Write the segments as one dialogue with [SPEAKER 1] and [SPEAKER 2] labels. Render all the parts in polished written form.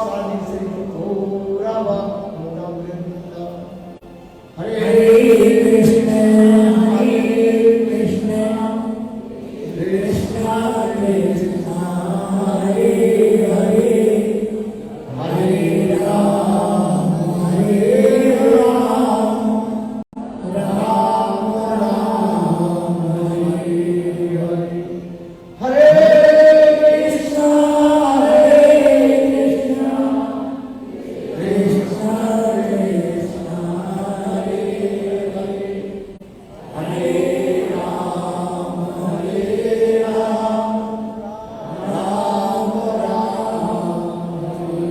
[SPEAKER 1] साधि श्री गौरव वृंद। हरे कृष्ण कृष्ण कृष्ण हरे हरे हरे राम राम राम हरे हरे। हरे कृष्ण कृष्ण कृष्ण हरे हरे हरे राम राम राम हरे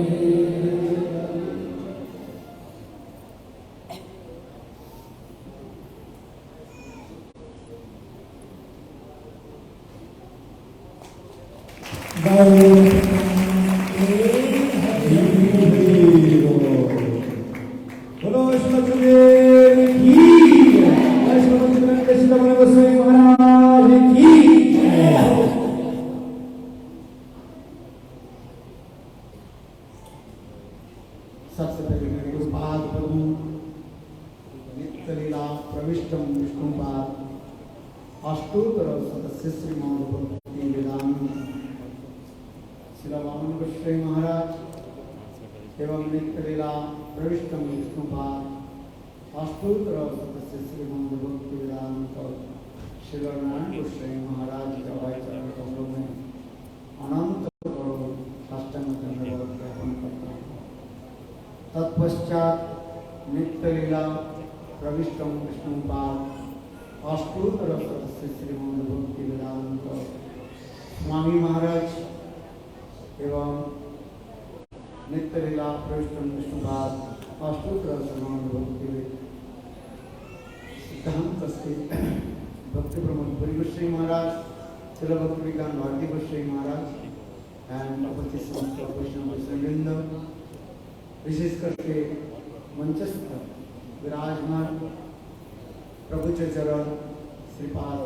[SPEAKER 1] बोलो श्रीमद्देव की जय। श्रीमद्देव गोस्वामी महाराज की जय। सबसे पहले मैं पुष्पाद प्रभु नित्य लीला प्रविष्टम विष्णुपाद अष्टोत्तर सदस्य श्रीमान भक्ति वेदांत श्री वामन गोस्वामी महाराज एवं नित्य लीला प्रविष्टम विष्णुपाद अष्टोत्तर सदस्य श्रीमान भक्ति वेदांत श्री नारायण गोस्वामी महाराज के चरण कमलों में अनंत करोड़ साष्टांग दंडवत ज्ञापन करता हूँ। तत्पश्चात नित्य लीला प्रविष्टम विष्णुपाद अष्टोत्तर सदस्य श्रीमान भक्ति वेदांत स्वामी महाराज एवं नित्य लीला प्रविष्टम विष्णुपाद अष्टोत्तर श्रीमान भक्ति सिद्धांत भक्ति प्रमोद पुरी गोस्वामी महाराज श्रील भक्ति विज्ञान भारती गोस्वामी महाराज एंड अपति समस्त वैष्णव वृंद, विशेष करके मंचस्थ विराजमान प्रभु चरण श्रीपाद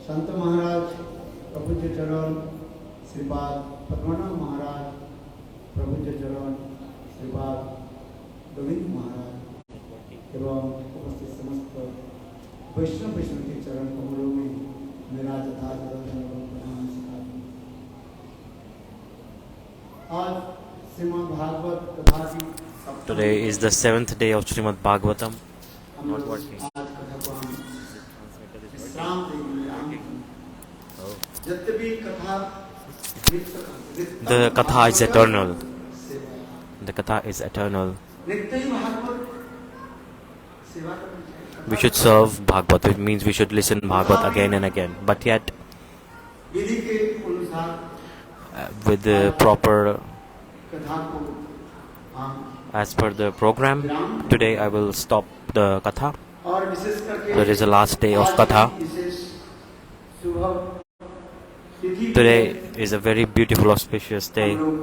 [SPEAKER 1] संत महाराज, प्रभु चरण श्रीपाद पद्मनाभ महाराज, प्रभु चरण श्रीपाद गोविंद महाराज एवं उपस्थित समस्त वैष्णव के चरण कमलों में मेरा यथार्थ प्रणाम सिखाता हूँ। आज श्रीमद् भागवत कथा की
[SPEAKER 2] Today is the 7th day of Srimad Bhagavatam.
[SPEAKER 1] not working. आज कथा को हम विश्राम देंगे। जब भी कथा
[SPEAKER 2] The katha is eternal. The katha is eternal.
[SPEAKER 1] नित्य ही भागवत सेवा करनी चाहिए।
[SPEAKER 2] We should serve Bhagavad. It means we should listen Bhagavad again and again. But yet,
[SPEAKER 1] विधि के अनुसार
[SPEAKER 2] with the proper,
[SPEAKER 1] कथा को हम
[SPEAKER 2] as per the program, today I will stop the katha.
[SPEAKER 1] और विशेष करके
[SPEAKER 2] There is the last day of katha.
[SPEAKER 1] विशेष शुभ तिथि
[SPEAKER 2] Today is a very beautiful, auspicious day.
[SPEAKER 1] हम लोग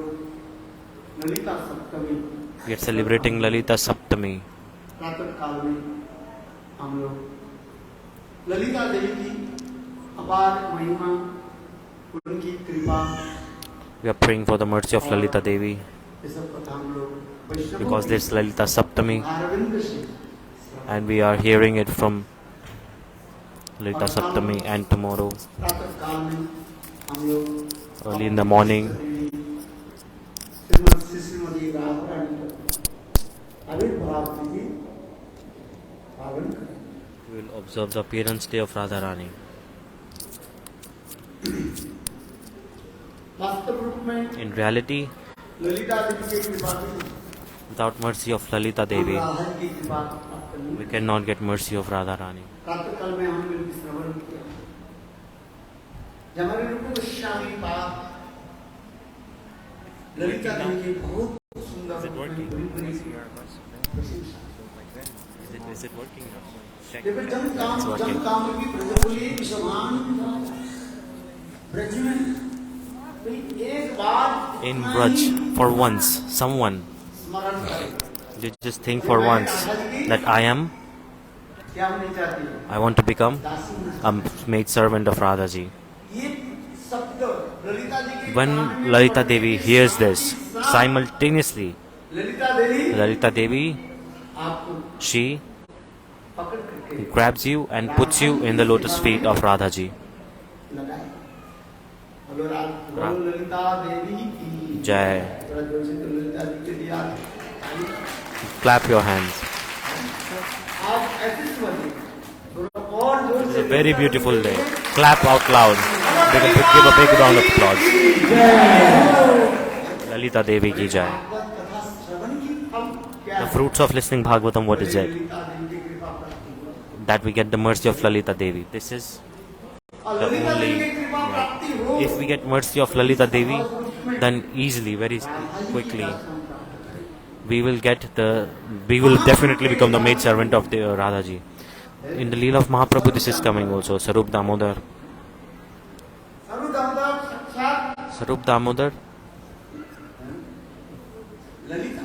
[SPEAKER 1] ललिता सप्तमी
[SPEAKER 2] We are celebrating Bhagavata-saptaha.
[SPEAKER 1] प्रातः काल में हम लोग ललिता देवी की अपार महिमा, उनकी कृपा,
[SPEAKER 2] We are praying for the mercy of Lalita Devi
[SPEAKER 1] ये सब कथा हम लोग वैष्णव
[SPEAKER 2] because this is Lalita-saptaha
[SPEAKER 1] Arvind से
[SPEAKER 2] and we are hearing it from Lalita-saptaha and tomorrow
[SPEAKER 1] प्रातः काल में हम लोग
[SPEAKER 2] early in the morning
[SPEAKER 1] Shrimati Radharani आविर्भाव तिथि पावन करें।
[SPEAKER 2] we will observe the appearance day of Radharani.
[SPEAKER 1] वास्तव रूप में
[SPEAKER 2] In reality,
[SPEAKER 1] ललिता देवी की कृपा से
[SPEAKER 2] without mercy of Lalita Devi,
[SPEAKER 1] Radha की कृपा प्राप्त नहीं।
[SPEAKER 2] we cannot get mercy of Radharani.
[SPEAKER 1] प्रातः काल में हम लोग श्रवण किया जब हमारे रूप गोस्वामी पाद ललिता देवी की बहुत सुंदर प्रशंसा।
[SPEAKER 2] Is it working now?
[SPEAKER 1] देखो जब काम की प्रजोली समान ब्रज में एक बार
[SPEAKER 2] In Braj, for once, someone,
[SPEAKER 1] स्मरण करे
[SPEAKER 2] you just think for once that I
[SPEAKER 1] क्या होनी चाहती है
[SPEAKER 2] want to become a maid servant of Radhaji.
[SPEAKER 1] ये शब्द ललिता जी के
[SPEAKER 2] When Lalita Devi hears this, simultaneously.
[SPEAKER 1] Lalita Devi
[SPEAKER 2] Lalita Devi,
[SPEAKER 1] आपको
[SPEAKER 2] she
[SPEAKER 1] पकड़ करके
[SPEAKER 2] grabs you and puts you in the lotus feet of Radha ji.
[SPEAKER 1] लगाए। बोलो ललिता देवी की
[SPEAKER 2] Jai.
[SPEAKER 1] थोड़ा जोर से तो ललिता देवी के लिए आप
[SPEAKER 2] Clap your hands.
[SPEAKER 1] ऐसे समझिए, थोड़ा और जोर
[SPEAKER 2] It's
[SPEAKER 1] से।
[SPEAKER 2] a very beautiful day. Clap out loud. We can give a big round of applause. Lalita Devi ki jai.
[SPEAKER 1] कथा श्रवण की फल क्या
[SPEAKER 2] The
[SPEAKER 1] है?
[SPEAKER 2] fruits of listening Bhagavatam, what is it?
[SPEAKER 1] Lalita Devi की कृपा प्राप्ति हुआ।
[SPEAKER 2] That we get the mercy of Lalita Devi. This is
[SPEAKER 1] और
[SPEAKER 2] the
[SPEAKER 1] ललिता देवी
[SPEAKER 2] only.
[SPEAKER 1] की कृपा प्राप्ति हो,
[SPEAKER 2] If we get mercy of Lalita Devi, then easily, very quickly, we will definitely become the maid servant of the Radha ji. In the Leela of Mahaprabhu, this is coming also. Sarup Damodar.
[SPEAKER 1] सर्व दामोदर साक्षात
[SPEAKER 2] Sarup Damodar,
[SPEAKER 1] Lalita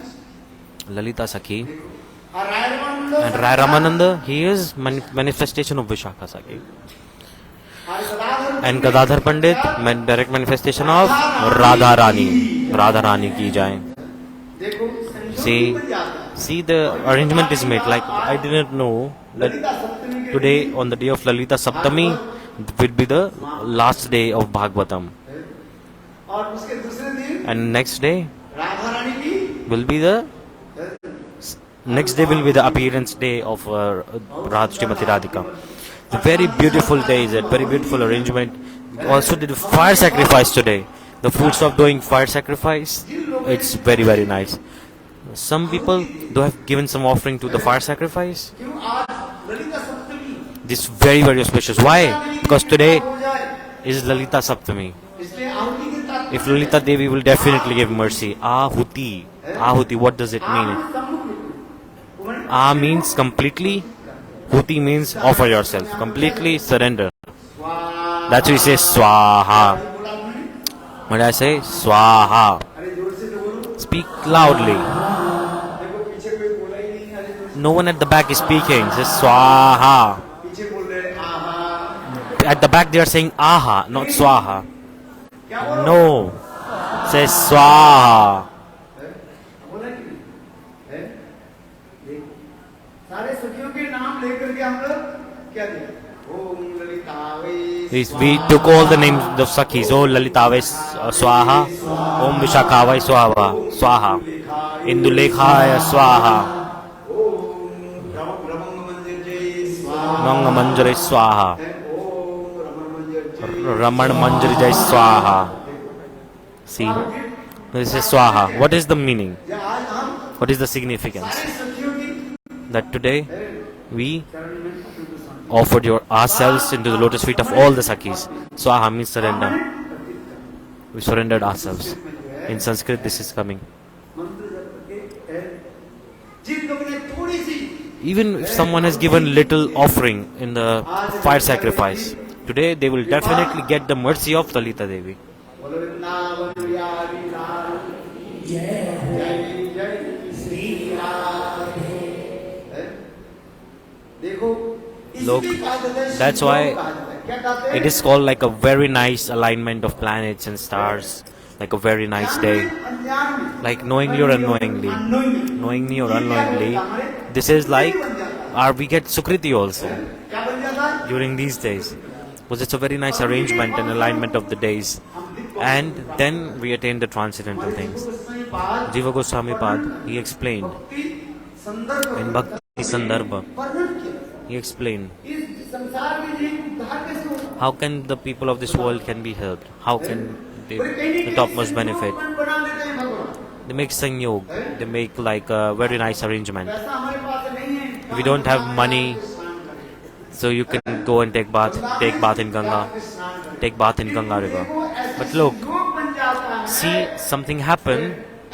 [SPEAKER 2] Lalita Sakhi.
[SPEAKER 1] और रायरमंड
[SPEAKER 2] And Rai Ramananda, he is manifestation of Vishakha Sakhi. And Gadadhar Pandit, direct manifestation of Radha Rani. Radha Rani ki jai.
[SPEAKER 1] देखो
[SPEAKER 2] See the arrangement is made. Like I didn't know that
[SPEAKER 1] Lalita सप्तमी के
[SPEAKER 2] today on the day of Lalita Saptami will be the last day of Bhagavatam.
[SPEAKER 1] और उसके दूसरे दिन
[SPEAKER 2] And next day
[SPEAKER 1] Radha Rani की
[SPEAKER 2] will be the appearance day of Radha Srimati Radhika. It's a very beautiful day, is it? Very beautiful arrangement. We also did a fire sacrifice today. The fruits of doing fire sacrifice, it's very, very nice. Some people do have given some offering to the fire sacrifice.
[SPEAKER 1] क्यों आज ललिता सप्तमी
[SPEAKER 2] This is very, very auspicious. Why? Because today
[SPEAKER 1] हो जाए,
[SPEAKER 2] is Lalita Saptami.
[SPEAKER 1] इसलिए आहुति के तात्पर्य
[SPEAKER 2] If Lalita Devi will definitely give mercy. Ahuti. Ahuti, what does it mean? Ah means completely. Huti means offer yourself. Completely surrender. That's why we say Swaha. What did I say? Swaha.
[SPEAKER 1] अरे जोर से तो बोलो,
[SPEAKER 2] Speak loudly.
[SPEAKER 1] देखो पीछे कोई बोला ही नहीं, अरे जोर
[SPEAKER 2] No one at the back is speaking. Say Swaha.
[SPEAKER 1] से पीछे बोल रहे हैं, आहा
[SPEAKER 2] At the back they are saying Aha, not Swaha.
[SPEAKER 1] क्या बोलो?
[SPEAKER 2] No. Say Swaha.
[SPEAKER 1] बोला कि नहीं? है? देखो, सारे सखियों के नाम लेकर के हम लोग क्या दिया? ओम ललितावै
[SPEAKER 2] We took all the names of Sakhis. Oh Lalita Swaha. Om Vishakhavai Swaha. Indulekha Swaha.
[SPEAKER 1] ओम रमंग मंदिर जय स्वाहा,
[SPEAKER 2] Manga Manjari Swaha.
[SPEAKER 1] ओम रमण मंदिर जय।
[SPEAKER 2] Raman Manjari Jai Swaha. See, this is Swaha. What is the meaning?
[SPEAKER 1] या आज हम
[SPEAKER 2] What is the significance?
[SPEAKER 1] सारे सखियों की
[SPEAKER 2] That today we
[SPEAKER 1] चरण में अपने को
[SPEAKER 2] offered ourselves into the lotus feet of all the Sakhis. Swaha means surrender. We surrendered ourselves. In Sanskrit, this is coming.
[SPEAKER 1] मंत्र जप करके जिन लोगों ने थोड़ी सी
[SPEAKER 2] Even if someone has given little offering in the fire sacrifice, today they will definitely get the mercy of Lalita Devi.
[SPEAKER 1] बोलो वृंदावन बिहारी लाल की जय जय श्री राधे। देखो
[SPEAKER 2] Look,
[SPEAKER 1] इसलिए कहा जाता है,
[SPEAKER 2] that's
[SPEAKER 1] शिव योग
[SPEAKER 2] why
[SPEAKER 1] कहा जाता है। क्या कहते हैं?
[SPEAKER 2] It is called like a very nice alignment of planets and stars, like a very nice day.
[SPEAKER 1] अनजान में,
[SPEAKER 2] Like knowingly or unknowingly. Knowingly or unknowingly, this is like we get Sukriti also
[SPEAKER 1] क्या बन जाता है?
[SPEAKER 2] during these days. Because it's a very nice arrangement and alignment of the days. And then we attain the transcendental things.
[SPEAKER 1] उसमें बात
[SPEAKER 2] Jiva Goswami Pad, he explained
[SPEAKER 1] भक्ति संदर्भ
[SPEAKER 2] in Bhakti Sandarbha,
[SPEAKER 1] वर्णन किया।
[SPEAKER 2] he explained
[SPEAKER 1] इस संसार में ये उद्धार कैसे होगा?
[SPEAKER 2] how can the people of this world can be helped, how can they, the topmost benefit.
[SPEAKER 1] बना देते हैं भगवान।
[SPEAKER 2] They make sanyog, they make like a very nice arrangement.
[SPEAKER 1] पैसा हमारे पास नहीं है।
[SPEAKER 2] If you don't have money, so you can go and take bath in Ganga, take bath in Ganga river. But look, see something happen,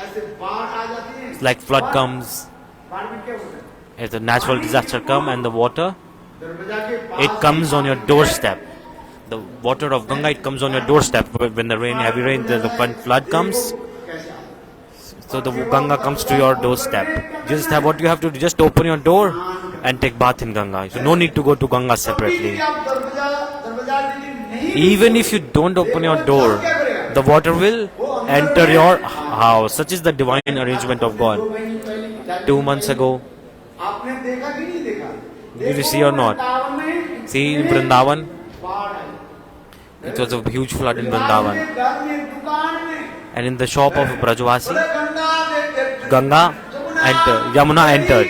[SPEAKER 1] ऐसे बाढ़ आ जाती है।
[SPEAKER 2] like flood comes,
[SPEAKER 1] बाढ़ में क्या होता है?
[SPEAKER 2] if a natural disaster come and the water,
[SPEAKER 1] दरवाजा के पास
[SPEAKER 2] it comes on your doorstep. The water of Ganga, it comes on your doorstep. When the heavy rain, the flood comes,
[SPEAKER 1] कैसे आता
[SPEAKER 2] so the Ganga comes to your doorstep. Just what you have to do, just open your door and take bath in Ganga. So no need to go to Ganga
[SPEAKER 1] है?
[SPEAKER 2] separately.
[SPEAKER 1] आप दरवाजा यदि नहीं
[SPEAKER 2] Even if you don't open your door, the water will enter your house. Such is the divine arrangement of God. 2 months ago,
[SPEAKER 1] आपने देखा कि नहीं देखा?
[SPEAKER 2] did you see or not? See in Vrindavan, it was a huge flood in Vrindavan. And in the shop of Brajvasi, Ganga and Yamuna entered.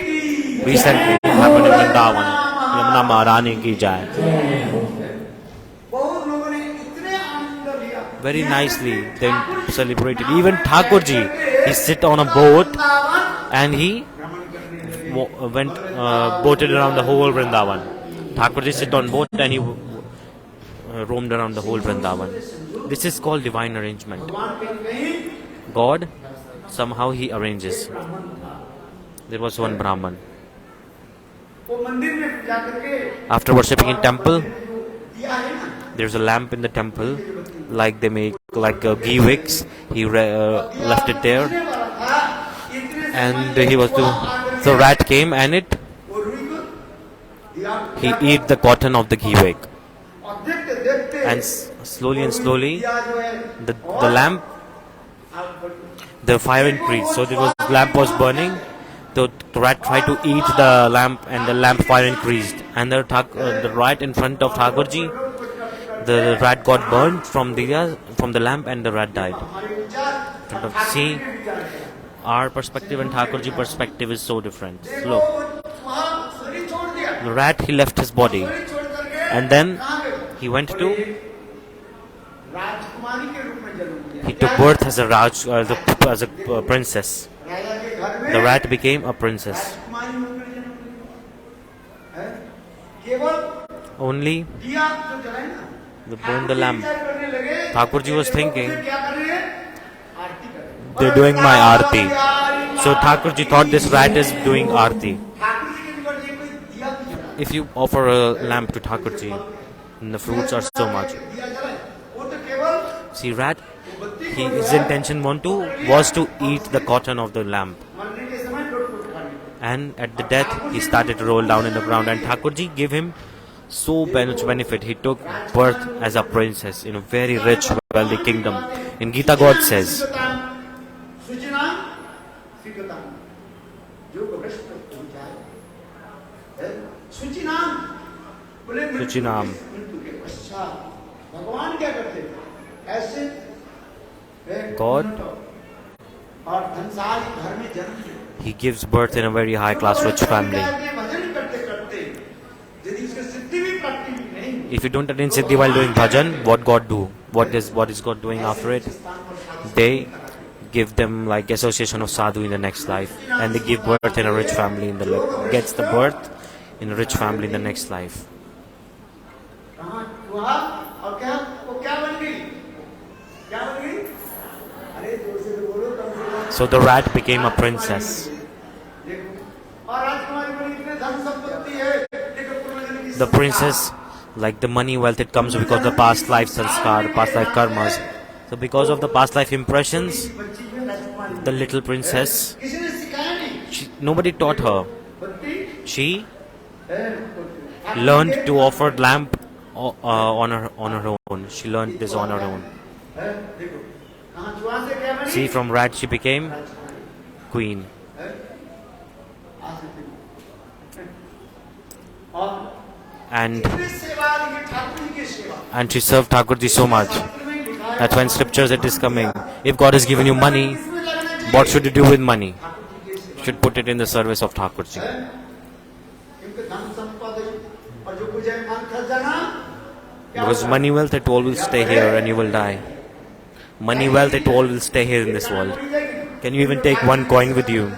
[SPEAKER 2] Recently it happened in Vrindavan. Yamuna Maharani ki jai. Very nicely they celebrated. Even Thakurji, he sit on a boat and he went boated around the whole Vrindavan. Thakurji sit on boat and he roamed around the whole Vrindavan. This is called divine arrangement. God, somehow he arranges. There was one Brahman. After worshipping in temple, there's a lamp in the temple, like they make like ghee wicks. He left it there, and he was to. So rat came and he ate the cotton of the ghee wick, and slowly the lamp, the fire increased. So the lamp was burning. The rat tried to eat the lamp, and the lamp fire increased. And the rat in front of Thakurji, the rat got burned from the lamp, and the rat died. See, our perspective and Thakurji perspective is so different. Look, the rat, he left his body, and then he went to. He took birth as a princess. The rat became a princess. Only they burned the lamp. Thakurji was thinking, they're doing my arti. So Thakurji thought this rat is doing arti. If you offer a lamp to Thakurji, and the fruits are so much. See, rat, his intention was to eat the cotton of the lamp. And at the death, he started to roll down in the ground, and Thakurji gave him so much benefit. He took birth as a princess in a very rich, wealthy kingdom. In Gita, God says, Suchinam. God, he gives birth in a very high class rich family. If you don't attain Siddhi while doing bhajan, what God do? What is God doing after it? They give them like association of sadhu in the next life, and they give birth in a rich family gets the birth in a rich family in the next life. So the rat became a princess. The princess, like the money, wealth, it comes because of the past life sanskar, past life karmas. So because of the past life impressions, the little princess, nobody taught her. She learned to offer lamp on her own. She learned this on her own. See, from rat she became queen. And she served Thakurji so much. That's when scriptures it is coming. If God has given you money, what should you do with money? You should put it in the service of Thakurji. Because money, wealth, it all will stay here and you will die. Money, wealth, it all will stay here in this world. Can you even take one coin with you?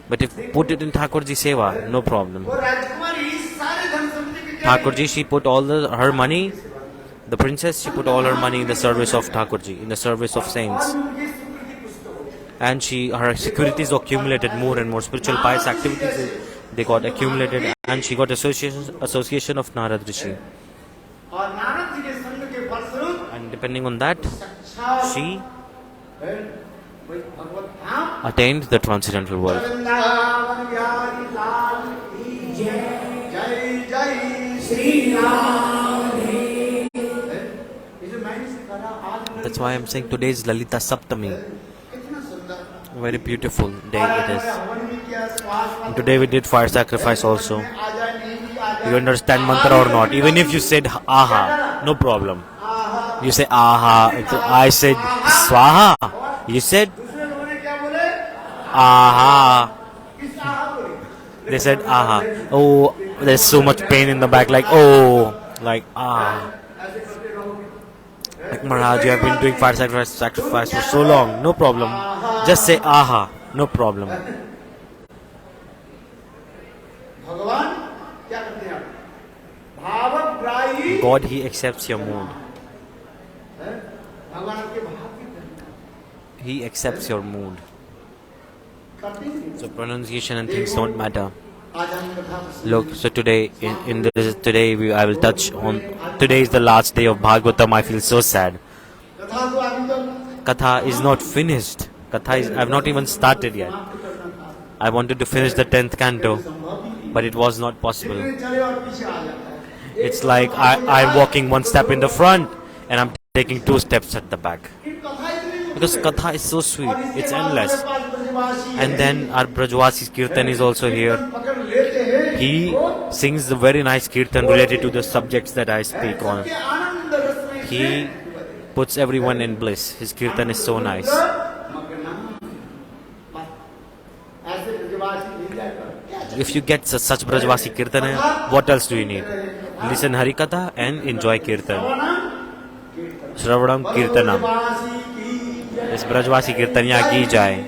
[SPEAKER 2] But if put it in Thakurji Seva, no problem. Thakurji, she put all her money, the princess, she put all her money in the service of Thakurji, in the service of saints. And her securities accumulated more and more. Spiritual pious activities, they got accumulated, and she got association of Narad Rishi. And depending on that, she attained the transcendental world. The That's why I'm saying today is Lalita Saptami. Very beautiful day it is. And today we did fire sacrifice also. You understand mantra or not? Even if you said aha, no problem. You say aha. I said swaha. You said aha. They said aha. Oh, there's so much pain in the back. Like oh, like ah. Like Maharaj, you have been doing fire sacrifice for so long. No problem. Just say aha. No problem. God, He accepts your mood. He accepts your mood. So pronunciation and things don't matter. Look, so today, I will touch on. Today is the last day of Bhagavatam. I feel so sad. Katha is not finished. I've not even started yet. I wanted to finish the 10th canto, but it was not possible. It's like I'm walking one step in the front and I'm taking 2 steps at the back. Because Katha is so sweet, it's endless. And then our Brajvasi's Kirtan is also here. He sings the very nice Kirtan related to the subjects that I speak on. He puts everyone in bliss. His Kirtan is so nice. If you get such Brajvasi Kirtan, what else do you need? Listen Harikatha and enjoy Kirtan. Shravanam Kirtanam. Is Brajvasi Kirtanya ki jai.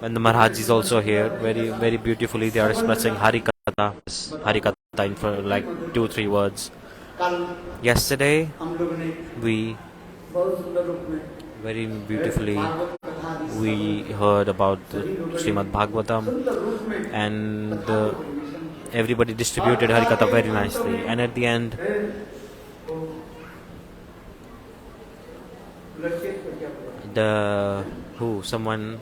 [SPEAKER 2] And the Maharaj is also here. Very, very beautifully they are expressing Harikatha. Harikatha in for like 2-3 words. Yesterday we very beautifully we heard about the Srimad Bhagavatam, and everybody distributed Harikatha very nicely. And at the end, someone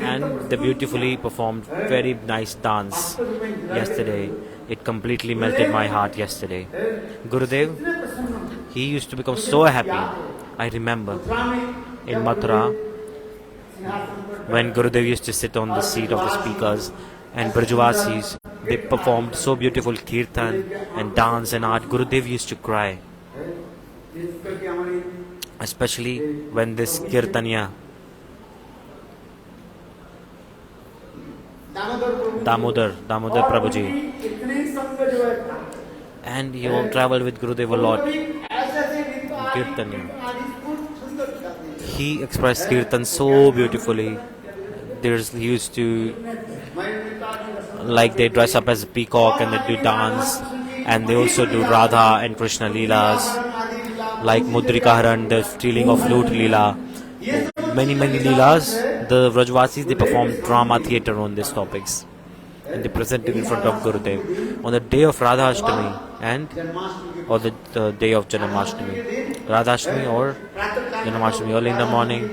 [SPEAKER 2] and they beautifully performed very nice dance yesterday. It completely melted my heart yesterday. Gurudev, he used to become so happy. I remember in Mathura when Gurudev used to sit on the seat of the speakers and Brajvasis, they performed so beautiful kirtan and dance and art. Gurudev used to cry. Especially when this kirtanya Damodar Prabhuji, and he all traveled with Gurudev a lot. Kirtanya. He expressed kirtan so beautifully. He used to, like, they dress up as a peacock and they do dance, and they also do Radha and Krishna Leelas, like Mudrika Haran, the stealing of flute Leela. Many Leelas, the Vrajvasis, they performed drama theatre on these topics. And they presented in front of Gurudev. On the day of Radha Ashtami or the day of Janmashtami. Radha Ashtami or Janmashtami, early in the morning.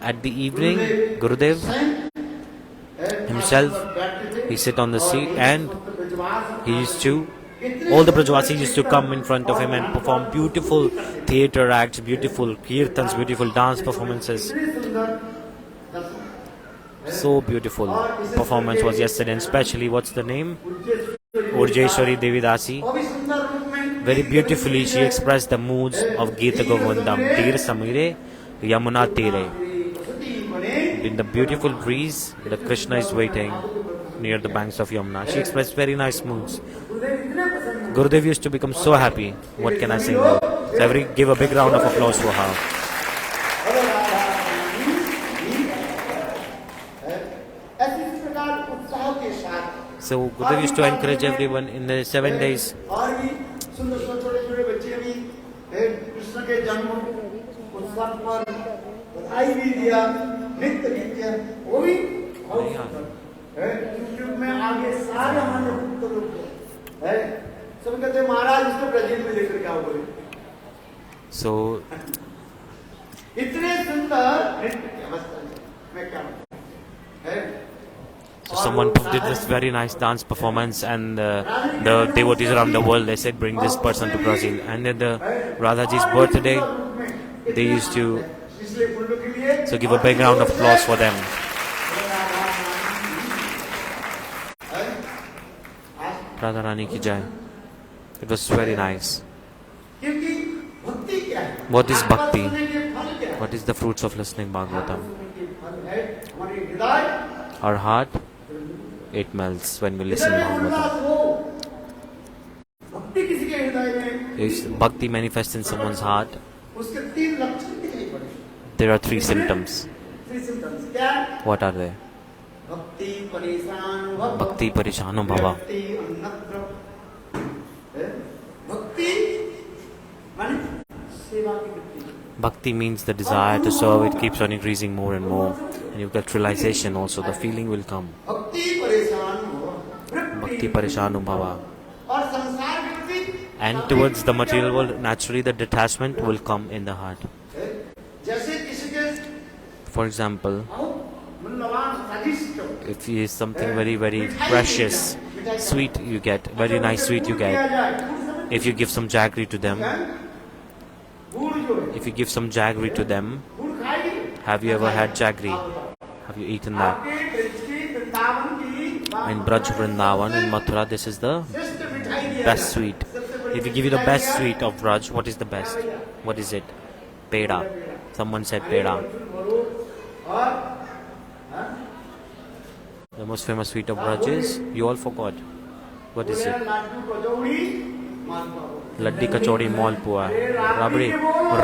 [SPEAKER 2] At the evening, Gurudev himself, he sit on the seat and he used to, all the Brajvasis used to come in front of him and perform beautiful theatre acts, beautiful kirtans, beautiful dance performances. So beautiful performance was yesterday, and especially, what's the name? Urjeshwari Devi Dasi. Very beautifully she expressed the moods of Gita Govindam. Tir Samire, Yamuna Tire. In the beautiful breeze, the Krishna is waiting near the banks of Yamuna. She expressed very nice moods. Gurudev used to become so happy. What can I say now? So give a big round of applause for her. So Gurudev used to encourage everyone in the 7 days. So someone did this very nice dance performance, and the devotees around the world, they said bring this person to Brazil. And then the Radhaji's birthday, they used to so give a big round of applause for them. Radha Rani ki jai. It was very nice. What is bhakti? What is the fruits of listening Bhagavatam? Our heart, it melts when we listen Bhagavatam. If bhakti manifests in someone's heart, there are 3 symptoms. What are they? Bhakti parishano bhava. Bhakti means the desire to serve. It keeps on increasing more and more, and you get realization also. The feeling will come. Bhakti parishano bhava. And towards the material world, naturally the detachment will come in the heart. For example, if he is something very, very precious, sweet you get, very nice sweet you get. If you give some jaggery to them, have you ever had jaggery? Have you eaten that? In Braj Vrindavan, in Mathura, this is the best sweet. If you give you the best sweet of Braj, what is the best? What is it? Peda. Someone said peda. The most famous sweet of Braj is, you all forgot. What is it? Laddi kachori malpua.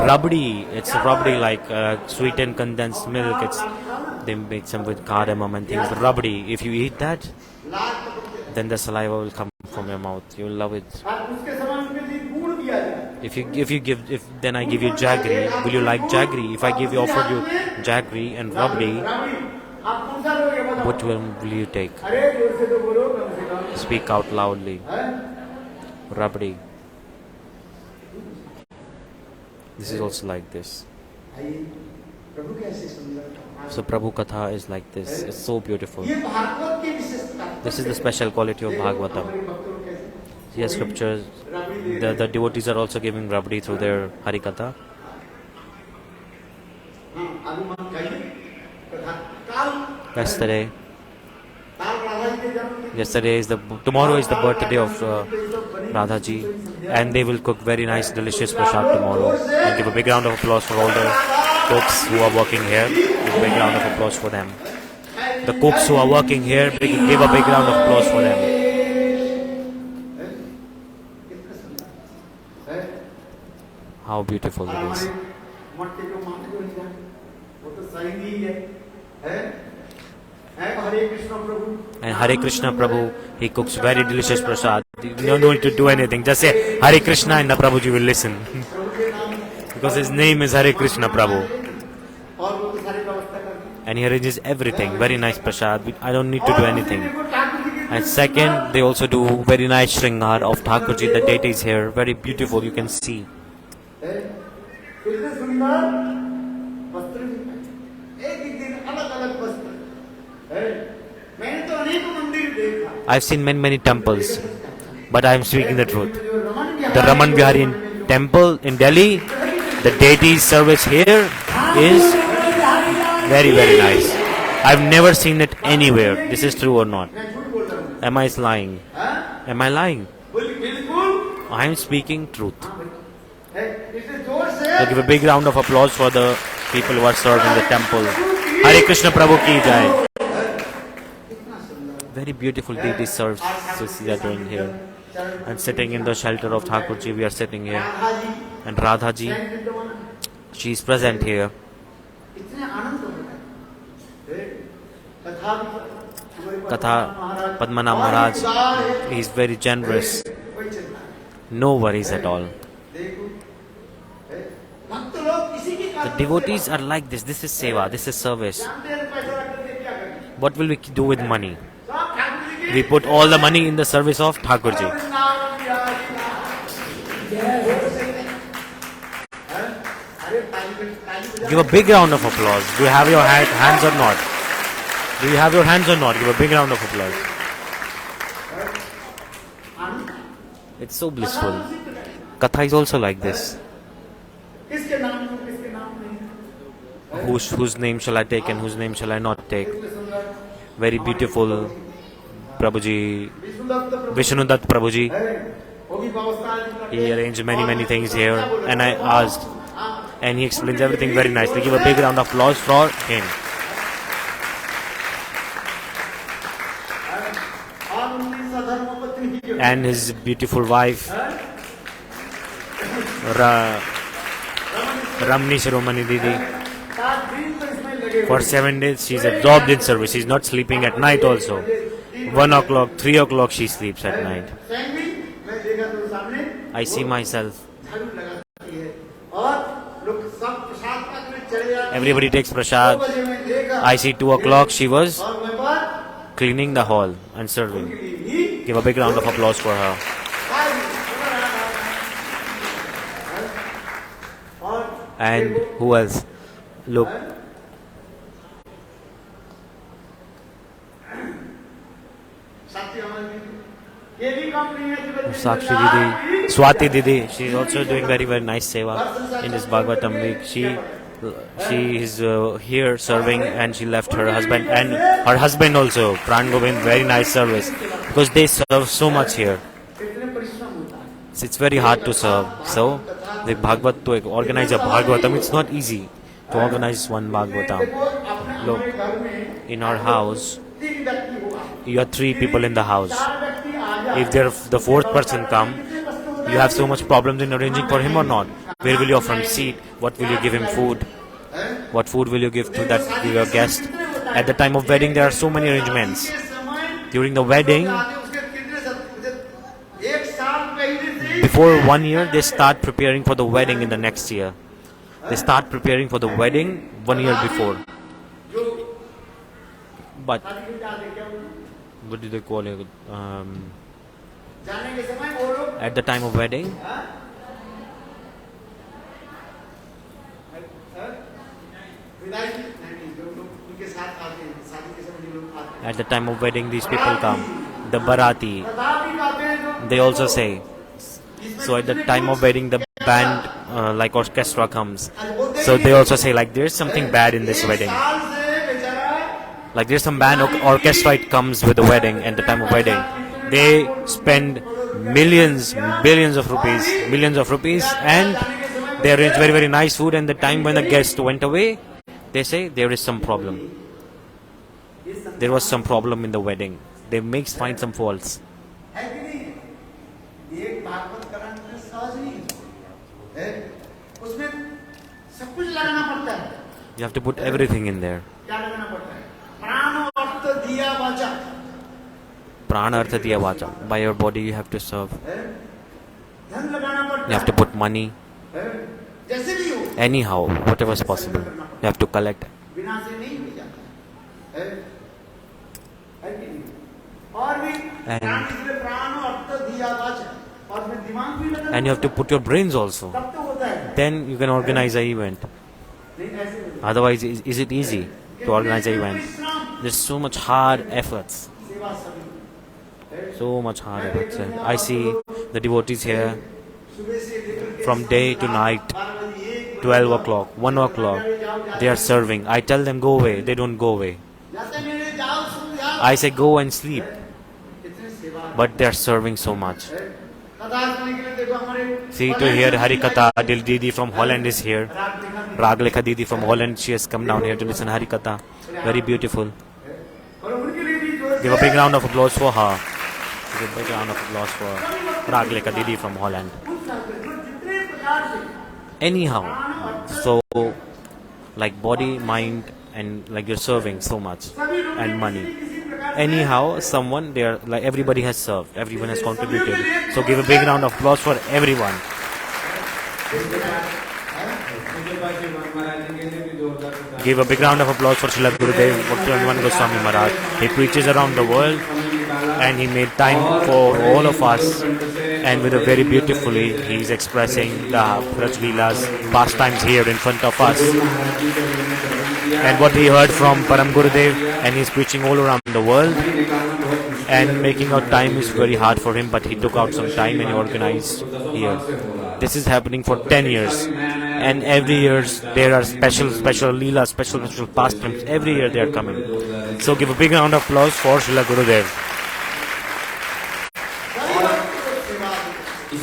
[SPEAKER 2] Rabdi. It's rabdi like sweetened condensed milk. They make some with cardamom and things. Rabdi. If you eat that, then the saliva will come from your mouth. You will love it. If then I give you jaggery, will you like jaggery? If I offered you jaggery and rabdi, which one will you take? Speak out loudly. Rabdi. This is also like this. So Prabhu Katha is like this. It's so beautiful. This is the special quality of Bhagavatam. Yes, scriptures. The devotees are also giving rabdi through their Harikatha. Tomorrow is the birthday of Radhaji, and they will cook very nice, delicious prasad tomorrow. And give a big round of applause for all the cooks who are working here. Give a big round of applause for them. The cooks who are working here, give a big round of applause for them. How beautiful it is. And Hare Krishna Prabhu, he cooks very delicious prasad. You don't need to do anything. Just say Hare Krishna and the Prabhuji will listen. Because his name is Hare Krishna Prabhu. And he arranges everything. Very nice prasad. I don't need to do anything. And second, they also do very nice shringar of Thakurji. The deity is here. Very beautiful, you can see. I've seen many temples, but I am speaking the truth. The Raman Vihari temple in Delhi, the deity's service here is very nice. I've never seen it anywhere. This is true or not? Am I lying? Am I lying? I am speaking truth. So give a big round of applause for the people who are served in the temple. Hare Krishna Prabhu ki jai. Very beautiful deity serves we are doing here. And sitting in the shelter of Thakurji, we are sitting here. And Radhaji, she is present here. Katha Padmanabh Maharaj, he is very generous. No worries at all. The devotees are like this. This is seva. This is service. What will we do with money? We put all the money in the service of Thakurji. Give a big round of applause. Do you have your hands or not? Do you have your hands or not? Give a big round of applause. It's so blissful. Katha is also like this.
[SPEAKER 1] किसके नाम लूं, किसके नाम नहीं?
[SPEAKER 2] Whose name shall I take and whose name shall I not take?
[SPEAKER 1] कितने सुंदर
[SPEAKER 2] Very beautiful. Prabhuji,
[SPEAKER 1] Vishnudutt प्रभु
[SPEAKER 2] Vishnudat Prabhuji.
[SPEAKER 1] है, वो भी व्यवस्था
[SPEAKER 2] He arranged many things here, and I asked, and he explains everything very nicely. Give a big round of applause for him.
[SPEAKER 1] और उनकी सधर्मपत्नी जो
[SPEAKER 2] And his beautiful wife, Ramni Shiromani Didi.
[SPEAKER 1] 7 दिन तो इसमें लगे
[SPEAKER 2] For 7 days, she's absorbed in service. She's not sleeping at night also. 1 o'clock, 3 o'clock, she sleeps at night.
[SPEAKER 1] स्वयं भी मैं देखा तो सामने
[SPEAKER 2] I see myself.
[SPEAKER 1] झाड़ू लगाती है और लोग सब प्रसाद पाक में चले जाते हैं।
[SPEAKER 2] Everybody takes
[SPEAKER 1] 2
[SPEAKER 2] prasad.
[SPEAKER 1] बजे मैं देखा
[SPEAKER 2] I see 2 o'clock, she was
[SPEAKER 1] और मैं बात
[SPEAKER 2] cleaning the hall and serving.
[SPEAKER 1] भी
[SPEAKER 2] Give a big round of applause for her.
[SPEAKER 1] और
[SPEAKER 2] And who else? Look,
[SPEAKER 1] साथी हमारी ये भी काम नहीं है कि
[SPEAKER 2] Sakshi Didi, Swati Didi, she's also doing very nice seva in this Bhagavatam week. She is here serving, and she left her husband and her husband also. Pran Govind, very nice service because they serve so much here.
[SPEAKER 1] कितने परिश्रम होता है।
[SPEAKER 2] So it's very hard to serve. So the Bhagavat, to organize a Bhagavatam, it's not easy to organize one Bhagavatam.
[SPEAKER 1] देखो अपने
[SPEAKER 2] Look,
[SPEAKER 1] हमारे घर में
[SPEAKER 2] in our house,
[SPEAKER 1] 3 व्यक्ति होगा,
[SPEAKER 2] you have 3 people in the house.
[SPEAKER 1] 4 व्यक्ति आ जाए
[SPEAKER 2] If the 4th person come, you have so much problems in arranging for him or not. Where will you offer him seat? What will you give him food? What food will you give to your guest? At the time of wedding, there are so many arrangements. During the wedding, before 1 year, they start preparing for the wedding in the next year. They start preparing for the wedding 1 year before. But what do they call it? At the time of wedding, these people come. The Barati, they also say. So at the time of wedding, the band, like orchestra comes. So they also say like there's something bad in this wedding. Like there's some band orchestra, it comes with the wedding and the time of wedding. They spend billions of rupees, and they arrange very nice food. And the time when the guest went away, they say there is some problem. There was some problem in the wedding. They find some faults. You have to put everything in there. Prana artha diya vacha. By your body you have to serve. You have to put money. Anyhow, whatever is possible. You have to collect. And you have to put your brains also. Then you can organize an event. Otherwise, is it easy to organize an event? There's so much hard efforts. So much hard efforts. I see the devotees here from day to night, 12 o'clock, 1 o'clock. They are serving. I tell them go away. They don't go away. I say go and sleep. But they are serving so much. See to hear Harikatha. Didi from Holland is here. Raglekha Didi from Holland. She has come down here to listen Harikatha. Very beautiful. Give a big round of applause for her. Give a big round of applause for Raglekha Didi from Holland. Anyhow, so like body, mind, and like you're serving so much, and money. Anyhow, someone there, like everybody has served, everyone has contributed. So give a big round of applause for everyone. Give a big round of applause for Srila Gurudev Bhaktivedanta Goswami Maharaj. He preaches around the world. and he made time for all of us. And with a very beautifully, he is expressing the Braj Leela's pastimes here in front of us. And what he heard from Param Gurudev, and he's preaching all around the world. And making out time is very hard for him, but he took out some time and he organized here. This is happening for 10 years. And every year there are special Leela, special pastimes. Every year they are coming. So give a big round of applause for Srila Gurudev.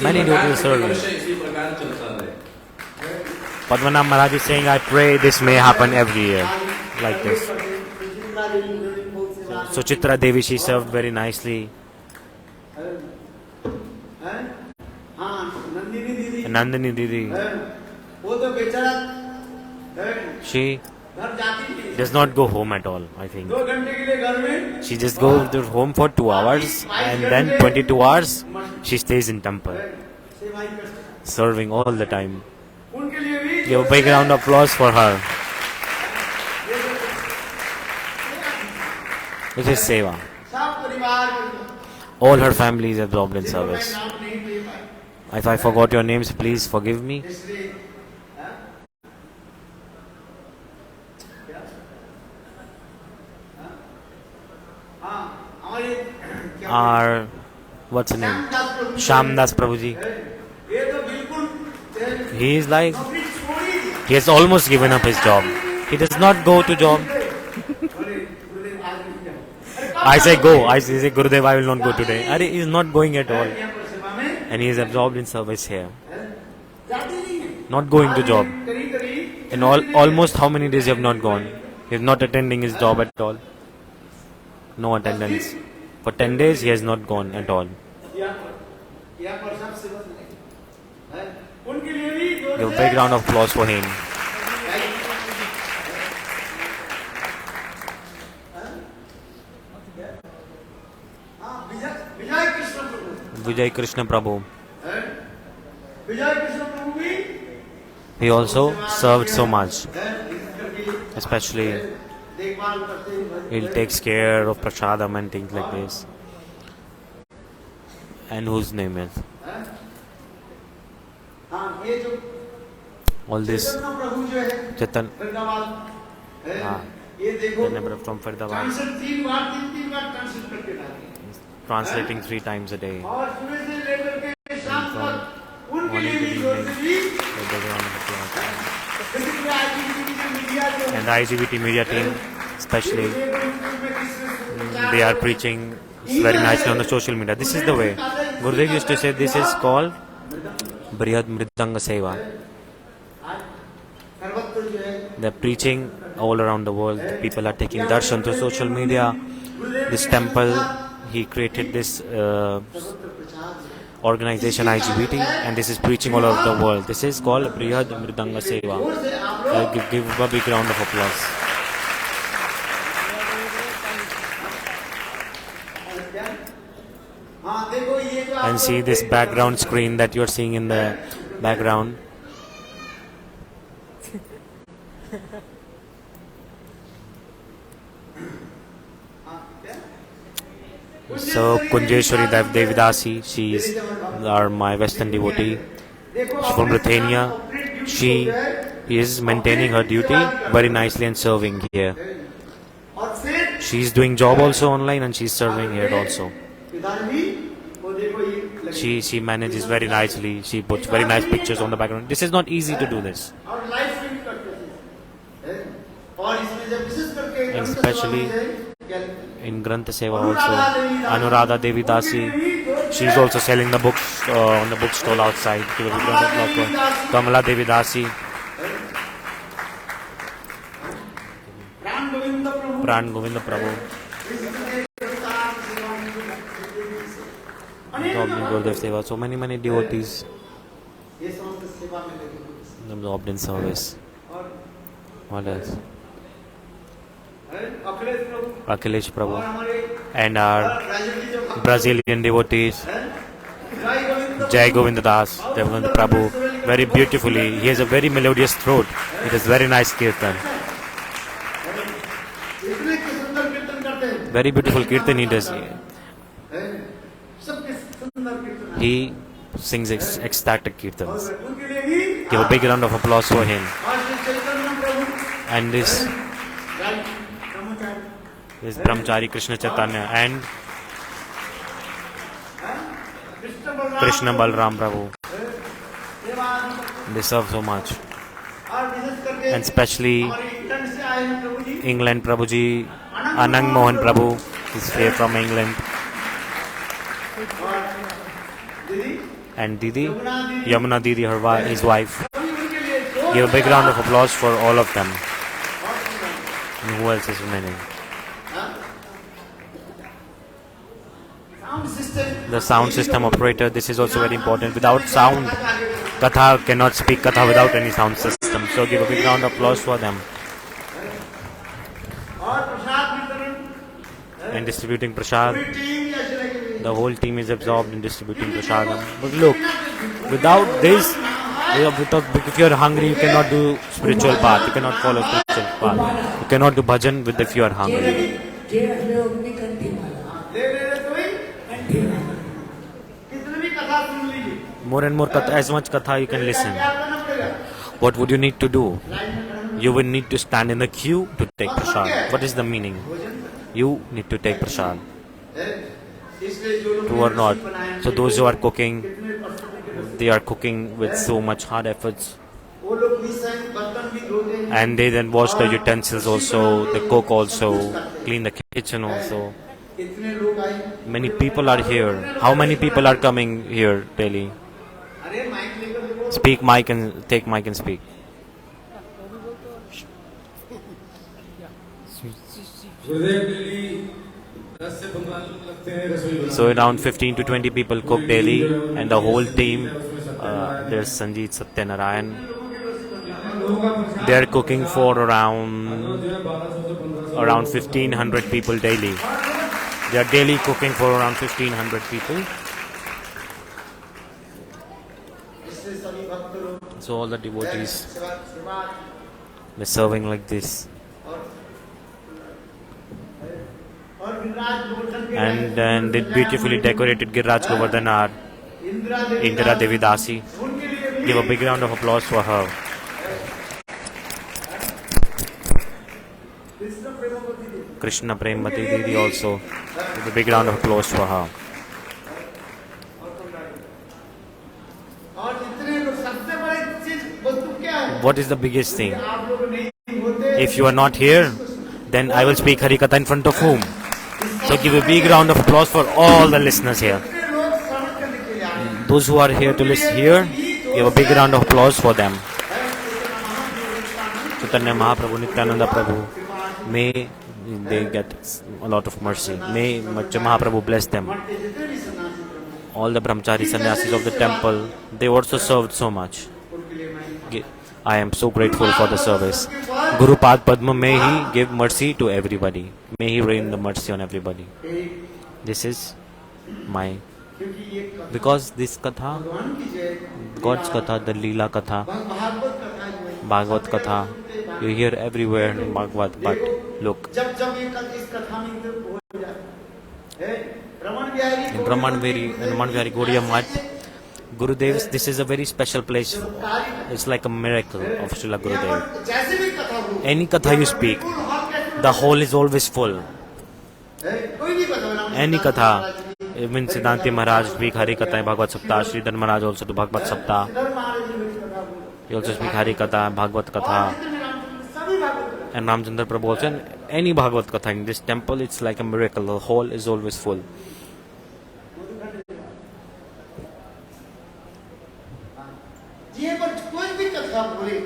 [SPEAKER 2] Many devotees are serving. Padmanabh Maharaj is saying, I pray this may happen every year, like this. So Chitra Devi, she served very nicely. Nandini Didi, she does not go home at all, I think. She just goes to home for 2 hours and then 22 hours she stays in temple, serving all the time. Give a big round of applause for her. This is Seva. All her family is absorbed in service. If I forgot your names, please forgive me. Our, what's his name? Shamdas Prabhuji. He is like, he has almost given up his job. He does not go to job. I say go. I say Gurudev, I will not go today. He is not going at all. And he is absorbed in service here. Not going to job. In almost how many days you have not gone? He is not attending his job at all. No attendance. For 10 days he has not gone at all. Give a big round of applause for him. Vijay Krishna Prabhu. He also served so much. Especially, he takes care of prasadam and things like this. And whose name is? All this Chetan. From Faridabad. Translating 3 times a day. And the IGVT media team, especially, they are preaching very nicely on the social media. This is the way. Gurudev used to say this is called Brihad Mridanga Seva. They are preaching all around the world. People are taking darshan through social media. This temple, he created this organization IGVT, and this is preaching all over the world. This is called Brihad Mridanga Seva. Give a big round of applause. And see this background screen that you are seeing in the background. So Kunjeshwari Devidasi, she is my Western devotee. She's from Lithuania. She is maintaining her duty very nicely and serving here. She is doing job also online and she is serving here also. She manages very nicely. She puts very nice pictures on the background. This is not easy to do this. And especially in Grantha Seva also, Anuradha Devi Dasi, she is also selling the books on the bookstall outside. Kamala Devi Dasi, Pran Govinda Prabhu, Gurudev Seva, so many devotees absorbed in service. What else? Akhilesh Prabhu and our Brazilian devotees, Jai Govinda Das, Devendra Prabhu, very beautifully. He has a very melodious throat. It is very nice kirtan. Very beautiful kirtan he does. he sings ecstatic kirtans.
[SPEAKER 1] और उनके लिए भी
[SPEAKER 2] Give a big round of applause for him.
[SPEAKER 1] और श्री चैतन्य प्रभु
[SPEAKER 2] And this
[SPEAKER 1] Brahmachari
[SPEAKER 2] is Brahmachari Krishna Chaitanya and Krishna Balram Prabhu. They serve so much.
[SPEAKER 1] और विशेष करके
[SPEAKER 2] And especially
[SPEAKER 1] हमारे England से आए हैं प्रभु जी
[SPEAKER 2] England Prabhuji, Anang Mohan Prabhu is here from England.
[SPEAKER 1] और दीदी
[SPEAKER 2] And Didi,
[SPEAKER 1] Yamuna दीदी
[SPEAKER 2] Yamuna Didi, his wife.
[SPEAKER 1] सभी उनके लिए दो
[SPEAKER 2] Give a big round of applause for all of them. And who else is remaining?
[SPEAKER 1] Sound system
[SPEAKER 2] The sound system operator, this is also very important. Without sound, Katha cannot speak Katha without any sound system. So give a big round of applause for them.
[SPEAKER 1] और प्रसाद वितरण
[SPEAKER 2] And distributing prasad.
[SPEAKER 1] पूरी team ऐसे लगे हुए
[SPEAKER 2] The whole team is absorbed in distributing prasadam. But look, without this, if you are hungry, you cannot do spiritual path. You cannot follow spiritual path. You cannot do bhajan if you are hungry.
[SPEAKER 1] ले ले तो ही कितने भी कथा सुन लीजिए
[SPEAKER 2] More and more katha, as much katha you can listen.
[SPEAKER 1] क्या करना पड़ेगा
[SPEAKER 2] What would you need to do?
[SPEAKER 1] Line में खड़ा
[SPEAKER 2] You will need to stand in the queue to take prasad. What is the meaning? You need to take prasad.
[SPEAKER 1] इसलिए जो लोग
[SPEAKER 2] True or not? So those who are cooking,
[SPEAKER 1] कितने percent
[SPEAKER 2] they are cooking with so much hard efforts.
[SPEAKER 1] वो लोग भी स्वयं बर्तन भी धोते हैं
[SPEAKER 2] And they then wash the utensils also, they cook also, clean the kitchen also.
[SPEAKER 1] कितने लोग आए
[SPEAKER 2] Many people are here. How many people are coming here daily?
[SPEAKER 1] अरे माइक लेकर देखो
[SPEAKER 2] Speak mic and take mic and speak.
[SPEAKER 3] Gurudev daily 10 से 15 लगते हैं रसोई बनाने
[SPEAKER 2] So around 15 to 20 people cook daily, and the whole team, there's Sanjeet Satyanarayan. They are cooking for around 1500 people daily. They are daily cooking for around 1500 people.
[SPEAKER 1] इससे सभी भक्त लोग
[SPEAKER 2] So all the devotees,
[SPEAKER 1] सेवा
[SPEAKER 2] they're serving like this.
[SPEAKER 1] और विराज गोवर्धन के
[SPEAKER 2] And then they beautifully decorated Giriraj Govardhan are Indira Devi Dasi.
[SPEAKER 1] उनके लिए भी
[SPEAKER 2] Give a big round of applause for her.
[SPEAKER 1] Krishna Premvati ji
[SPEAKER 2] Krishna Premati Didi also. Give a big round of applause for her.
[SPEAKER 1] और इतने लोग सबसे बड़ी चीज वस्तु क्या है
[SPEAKER 2] What is the biggest thing?
[SPEAKER 1] आप लोग नहीं होते
[SPEAKER 2] If you are not here, then I will speak Harikatha in front of whom? So give a big round of applause for all the listeners here.
[SPEAKER 1] इतने लोग श्रवण करने के लिए आए
[SPEAKER 2] Those who are here to listen here, give a big round of applause for them. Chaitanya Mahaprabhu, Nityananda Prabhu, may they get a lot of mercy. May Mahaprabhu bless them.
[SPEAKER 1] जितने भी सन्यासी प्रभु
[SPEAKER 2] All the brahmachari sannyasis of the temple, they also served so much.
[SPEAKER 1] उनके लिए मैं
[SPEAKER 2] I am so grateful for the service. Guru Pad Padma, may he give mercy to everybody. May he rain the mercy on everybody.
[SPEAKER 1] एक
[SPEAKER 2] This is my,
[SPEAKER 1] क्योंकि ये कथा
[SPEAKER 2] because this katha,
[SPEAKER 1] भगवान की जय
[SPEAKER 2] God's katha, the Leela katha,
[SPEAKER 1] Bhagavat कथा जो है
[SPEAKER 2] Bhagavad katha, you hear everywhere in Bhagavad, but look,
[SPEAKER 1] जब जब ये इस कथा में हो जाए है Raman Bihari
[SPEAKER 2] in Brahman Vihari Gaudiya Math, Gurudev's, this is a very special place. It's like a miracle of Srila Gurudev.
[SPEAKER 1] जैसे भी कथा हो
[SPEAKER 2] Any katha you speak, the hall is always full.
[SPEAKER 1] कोई भी कथा हो
[SPEAKER 2] Any katha, even Siddhanti Maharaj speak Hari Katha, Bhagavata-saptaha, Sridhar Maharaj also do Bhagavata-saptaha.
[SPEAKER 1] धर्म महाराज जी की कथा हो
[SPEAKER 2] He also speak Hari Katha, Bhagavad Katha,
[SPEAKER 1] सभी Bhagavat
[SPEAKER 2] and Ramchandra Prabhu also. And any Bhagavad Katha in this temple, it's like a miracle. The hall is always full.
[SPEAKER 1] जी पर कोई भी कथा बोले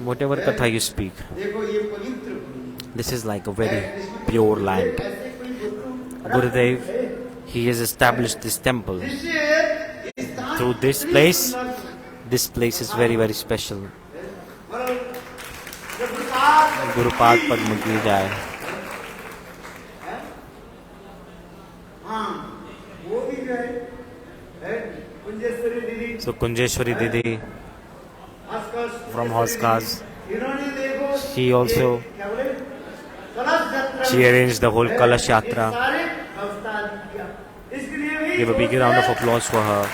[SPEAKER 2] Whatever katha you speak,
[SPEAKER 1] देखो ये पवित्र भूमि
[SPEAKER 2] this is like a very pure land.
[SPEAKER 1] ऐसे कोई वस्तु
[SPEAKER 2] Gurudev, he has established this temple.
[SPEAKER 1] जिससे इस स्थान
[SPEAKER 2] Through this place, this place is very, very special.
[SPEAKER 1] और जब प्रसाद
[SPEAKER 2] Gurupad Padma ki jai.
[SPEAKER 1] हाँ वो भी जो है कुंजेश्वरी दीदी
[SPEAKER 2] So Kunjeshwari Didi
[SPEAKER 1] आसपास
[SPEAKER 2] from Hoskas,
[SPEAKER 1] इन्होंने देखो
[SPEAKER 2] she also,
[SPEAKER 1] क्या बोले कलश यात्रा
[SPEAKER 2] she arranged the whole Kalash Yatra.
[SPEAKER 1] सारे अवतार किया इसके लिए भी
[SPEAKER 2] Give a big round of applause for her.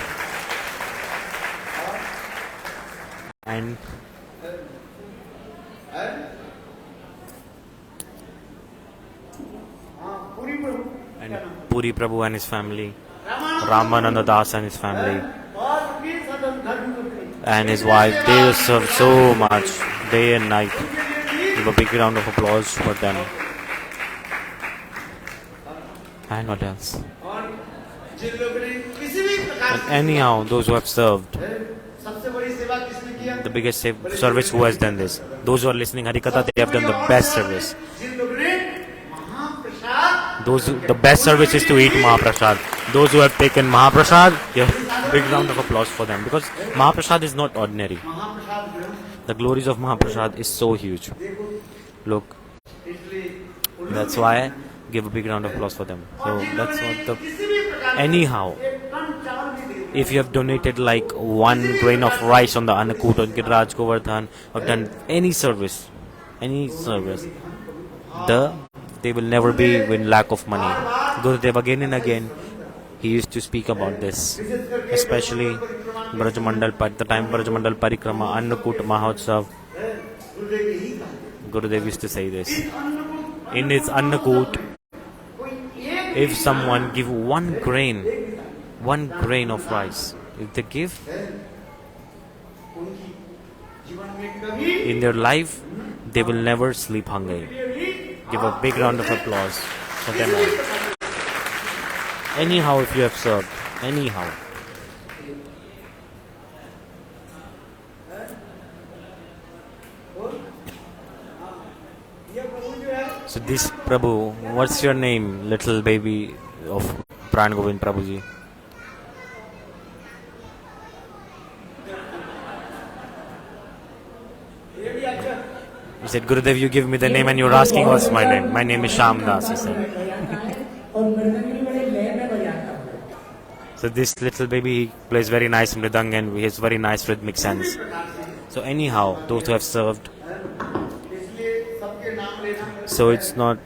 [SPEAKER 2] And Puri Prabhu and his family, Ramananda Das and his family, and his wife. They serve so much, day and night. Give a big round of applause for them. And what else? And anyhow, those who have served, the biggest service who has done this. Those who are listening Harikatha, they have done the best service. The best service is to eat Mahaprasad. Those who have taken Mahaprasad, big round of applause for them, because Mahaprasad is not ordinary. The glories of Mahaprasad is so huge. Look, that's why give a big round of applause for them. So that's what anyhow, if you have donated like 1 grain of rice on the Annakut or Giriraj Govardhan, or done any service, they will never be in lack of money. Gurudev again and again, he used to speak about this, especially at the time Brajamandal Parikrama, Annakut Mahotsav. Gurudev used to say this. In his Annakut, if someone give 1 grain of rice, if they give in their life, they will never sleep hungry. Give a big round of applause for them all. Anyhow, if you have served, anyhow. So this Prabhu, what's your name, little baby of Pran Govind Prabhuji? He said, Gurudev, you give me the name and you're asking what's my name. My name is Shyam Das, he said. So this little baby plays very nice mridang and he has very nice rhythmic sense. So anyhow, those who have served. So it's not,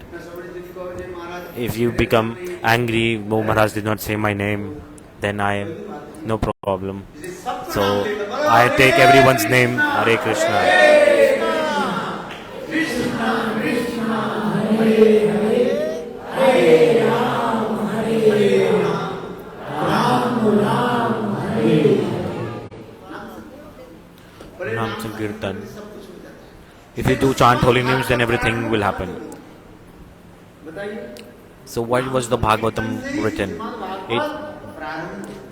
[SPEAKER 2] if you become angry, oh Maharaj did not say my name, then I am no problem. So I take everyone's name, Hare Krishna. Nam Sankirtan. If you do chant holy names, then everything will happen. So why was the Bhagavatam written?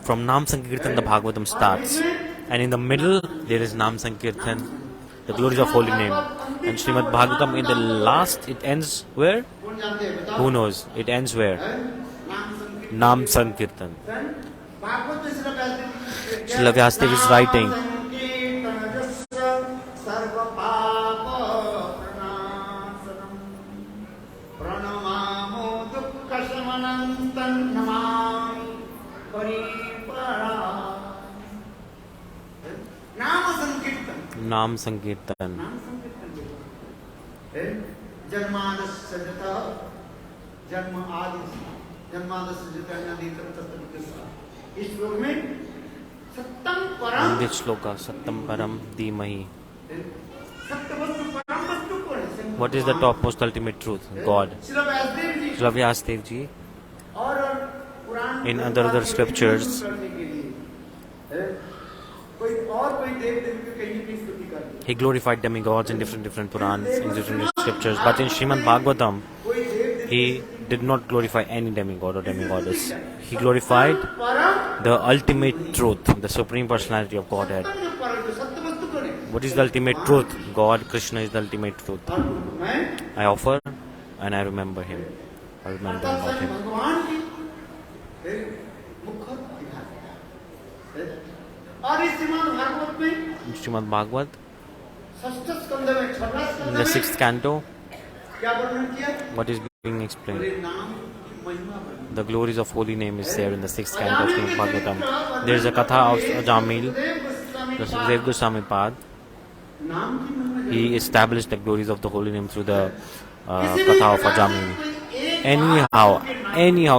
[SPEAKER 2] From Nam Sankirtan the Bhagavatam starts. And in the middle, there is Nam Sankirtan, the glories of holy name. And Srimad Bhagavatam in the last, it ends where? Who knows? It ends where? Nam Sankirtan. Srila Vyasadeva is writing, Nam Sankirtan. In which shloka? Sattam Param Dhimahi. What is the topmost ultimate truth? God. Srila Vyasadeva ji, in other scriptures, he glorified demigods in different Purans, in different scriptures. But in Srimad Bhagavatam, he did not glorify any demigod or demigoddess. He glorified the ultimate truth, the Supreme Personality of Godhead. What is the ultimate truth? God, Krishna is the ultimate truth. I offer and I remember him. I remember about him. In Srimad Bhagavat, in the 6th canto, what is being explained? The glories of holy name is there in the 6th canto of Srimad Bhagavatam. There is a katha of Jamil, the Sukadeva Goswami Pad. He established the glories of the holy name through the katha of Ajamil. anyhow,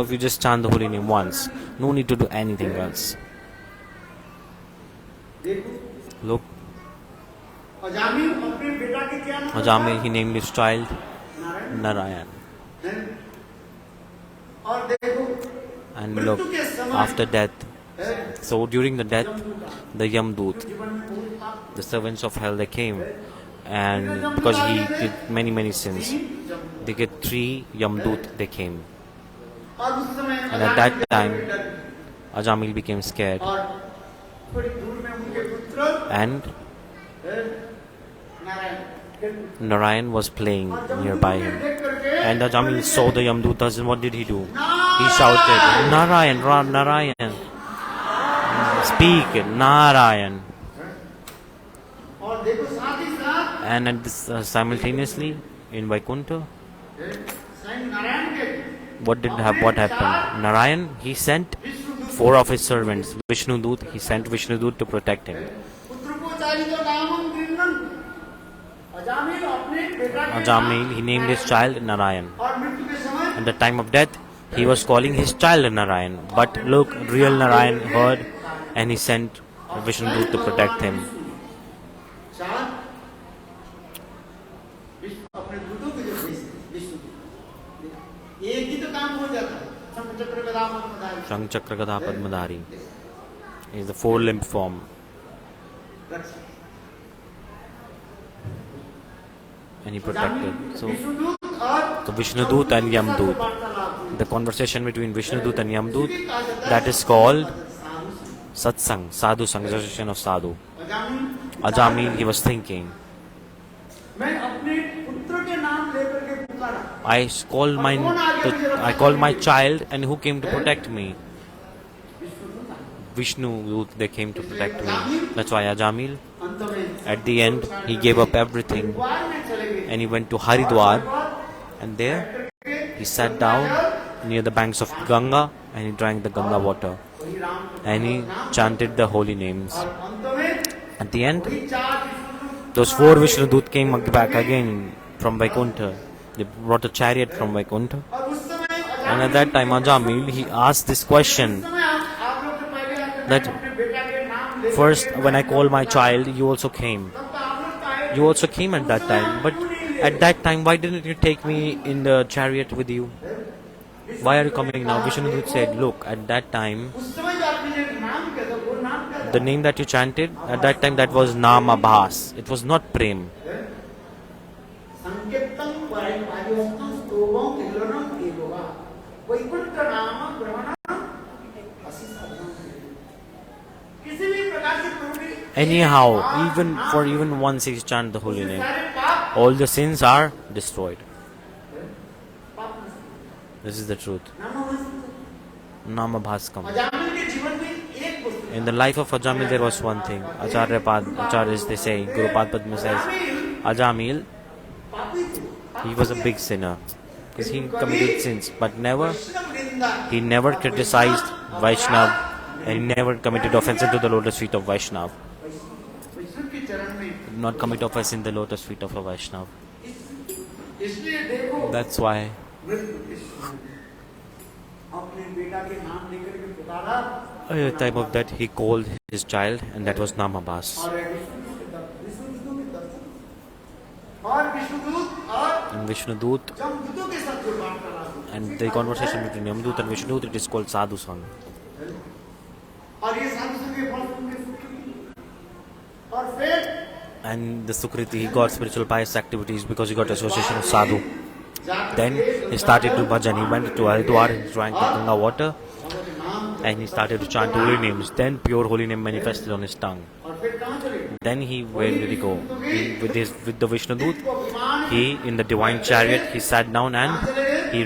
[SPEAKER 2] if you just chant the holy name once, no need to do anything else. Look, Ajamil, he named his child Narayan. And look, after death, so during the death, the Yamdut, the servants of hell, they came, and because he did many sins, they get 3 Yamdut, they came. And at that time, Ajamil became scared, and Narayan was playing nearby him. And Ajamil saw the Yamdutas, and what did he do? He shouted, Narayan, Narayan, speak, Narayan. And at this, simultaneously in Vaikuntha, what happened? Narayan, he sent 4 of his servants, Vishnudut, he sent Vishnudut to protect him. Ajamil, he named his child Narayan. At the time of death, he was calling his child Narayan. But look, real Narayan heard, and he sent Vishnudut to protect him. Shang Chakra Gadha Padmadhari is the 4-limbed form. And he protected. So Vishnudut and Yamdut, the conversation between Vishnudut and Yamdut, that is called Satsang, Sadhu Sang, association of Sadhu. Ajamil, he was thinking, I called my child, and who came to protect me? Vishnu, they came to protect me. That's why Ajamil, at the end, he gave up everything, and he went to Haridwar, and there he sat down near the banks of Ganga, and he drank the Ganga water, and he chanted the holy names. At the end, those 4 Vishnudut came back again from Vaikuntha. They brought a chariot from Vaikuntha, and at that time Ajamil, he asked this question, that first when I called my child, you also came. You also came at that time, but at that time, why didn't you take me in the chariot with you? Why are you coming now? Vishnudut said, look, at that time, the name that you chanted, at that time that was Namabhas. It was not Prem. Anyhow, even once he chant the holy name, all the sins are destroyed. This is the truth. Namabhaskam. In the life of Ajamil, there was one thing. Acharyas, they say, Guru Padma says, Ajamil, he was a big sinner, because he committed sins, but he never criticized Vaishnav, and he never committed offense into the lotus feet of Vaishnav. Did not commit offense in the lotus feet of a Vaishnav. That's why at the time of that, he called his child, and that was Namabhas. And Vishnudut, and the conversation between Yamdut and Vishnudut, it is called Sadhu Sang. And the Sukriti, he got spiritual pious activities because he got association of Sadhu. Then he started to bhajan. He went to Haridwar, he drank the Ganga water, and he started to chant holy names. Then pure holy name manifested on his tongue. Then where did he go? With the Vishnudut, he in the divine chariot, he sat down and he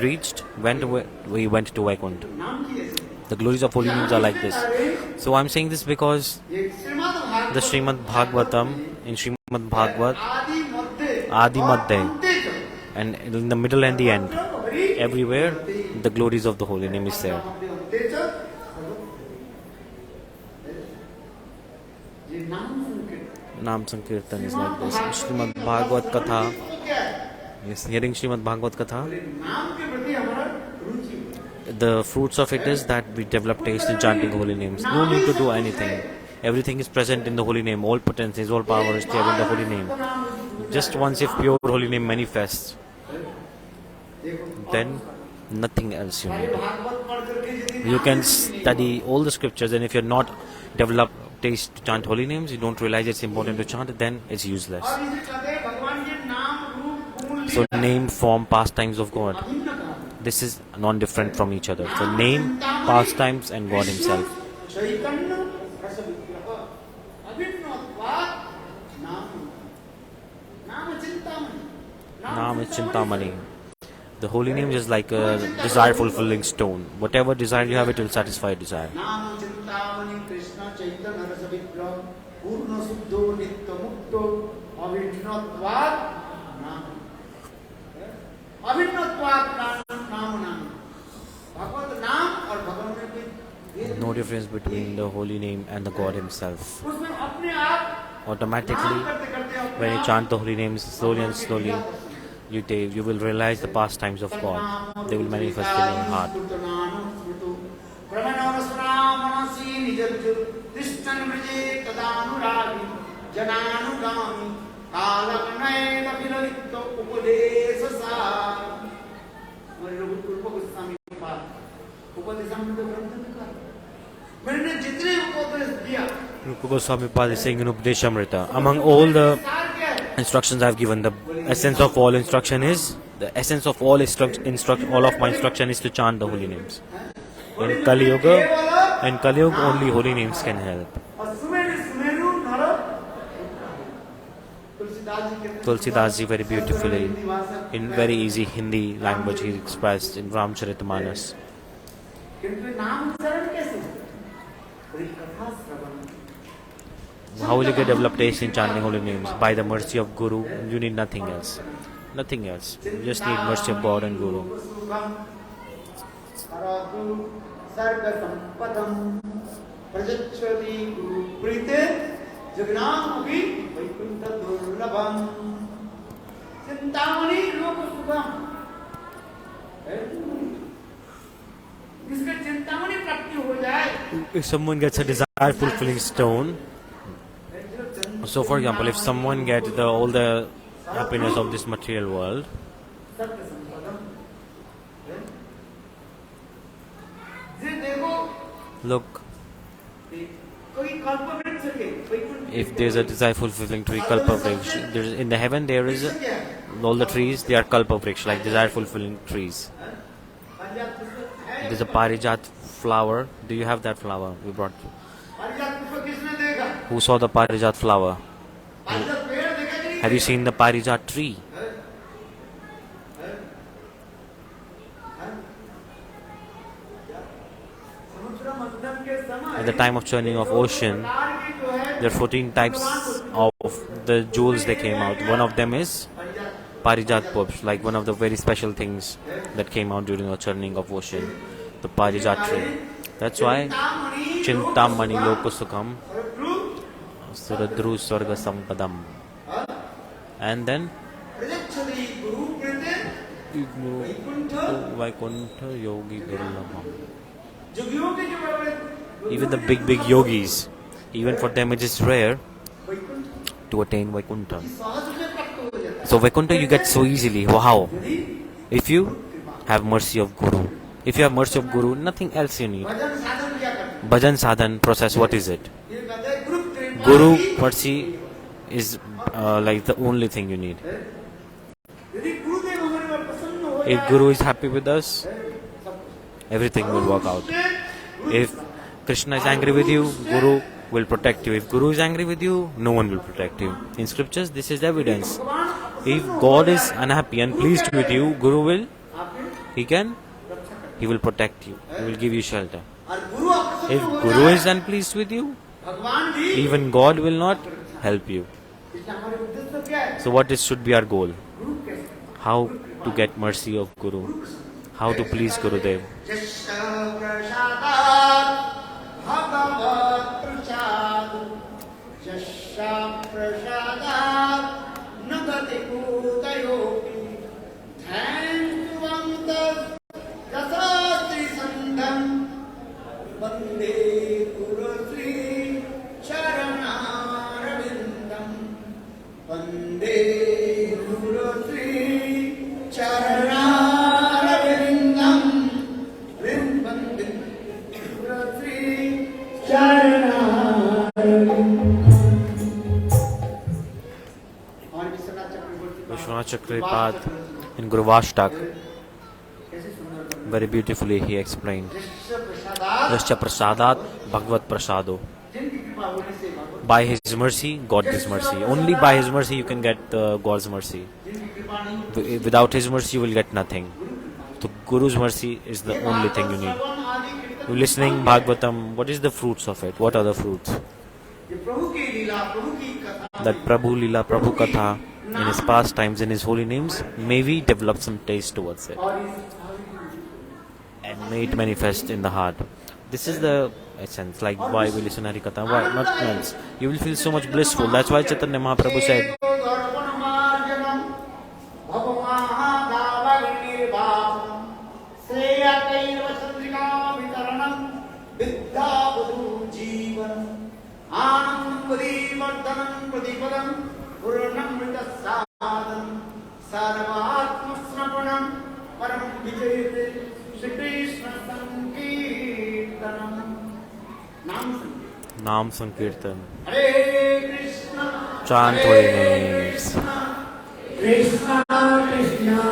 [SPEAKER 2] went to Vaikuntha. The glories of holy names are like this. So I'm saying this because the Srimad Bhagavatam, in Srimad Bhagavat, Adi Madhya, and in the middle and the end, everywhere the glories of the holy name is there. Nam Sankirtan is like this. Srimad Bhagavat Katha. Yes, hearing Srimad Bhagavat Katha. The fruits of it is that we develop taste in chanting holy names. No need to do anything. Everything is present in the holy name. All potencies, all power is there in the holy name. Just once if pure holy name manifests, then nothing else you need. You can study all the scriptures, and if you're not developed taste to chant holy names, you don't realize it's important to chant, then it's useless. So name, form, pastimes of God. This is non-different from each other. So name, pastimes, and God Himself. Naam is Chintamani. The holy name is like a desire fulfilling stone. Whatever desire you have, it will satisfy desire. No difference between the holy name and the God Himself. Automatically, when you chant the holy names slowly and slowly, you will realize the pastimes of God. They will manifest in your heart. Rupa Goswami Pad is saying in Upadeshamrita, among all the instructions I have given, the essence of all instruction is, the essence of all all of my instruction is to chant the holy names. In Kali Yuga, only holy names can help. Tulsidas ji very beautifully, in very easy Hindi language, he expressed in Ramcharitmanas. How will you get developed taste in chanting holy names? By the mercy of Guru. You need nothing else. Nothing else. You just need mercy of God and Guru. If someone gets a desire fulfilling stone, so for example, if someone gets all the happiness of this material world, look, if there's a desire fulfilling tree, kalpavriksha, in the heaven there is all the trees, they are kalpavriksha, like desire fulfilling trees. There's a parijat flower. Do you have that flower? We brought. Who saw the parijat flower? Have you seen the parijat tree? At the time of churning of ocean, there are 14 types of the jewels that came out. One of them is parijat pups, like one of the very special things that came out during the churning of ocean, the parijat tree. That's why Chintamani Lokosukham Suradru Swarga Sampadam. And then Vaikuntha Yogi Durlabham. Even the big yogis, even for them it is rare to attain Vaikuntha. So Vaikuntha you get so easily. Wow! If you have mercy of Guru. If you have mercy of Guru, nothing else you need. Bhajan sadhan process, what is it? Guru mercy is like the only thing you need. If Guru is happy with us, everything will work out. If Krishna is angry with you, Guru will protect you. If Guru is angry with you, no one will protect you. In scriptures, this is evidence. If God is unhappy and pleased with you, Guru will, He will protect you. He will give you shelter. If Guru is unpleased with you, even God will not help you. So what should be our goal? How to get mercy of Guru? How to please Gurudev? Chakripad in Guruvashtak, very beautifully he explained. Yascha prasadat bhagavat prasado. By his mercy, God gives mercy. Only by his mercy you can get God's mercy. Without his mercy you will get nothing. So Guru's mercy is the only thing you need. You're listening Bhagavatam, what is the fruits of it? What are the fruits? That Prabhu Lila, Prabhu Katha, in his past times, in his holy names, may we develop some taste towards it. And may it manifest in the heart. This is the essence, like why we listen Hari Katha, why not else. You will feel so much blissful. That's why Chaitanya Mahaprabhu said, Naam Sankirtan. Chant holy names.
[SPEAKER 1] Krishna Krishna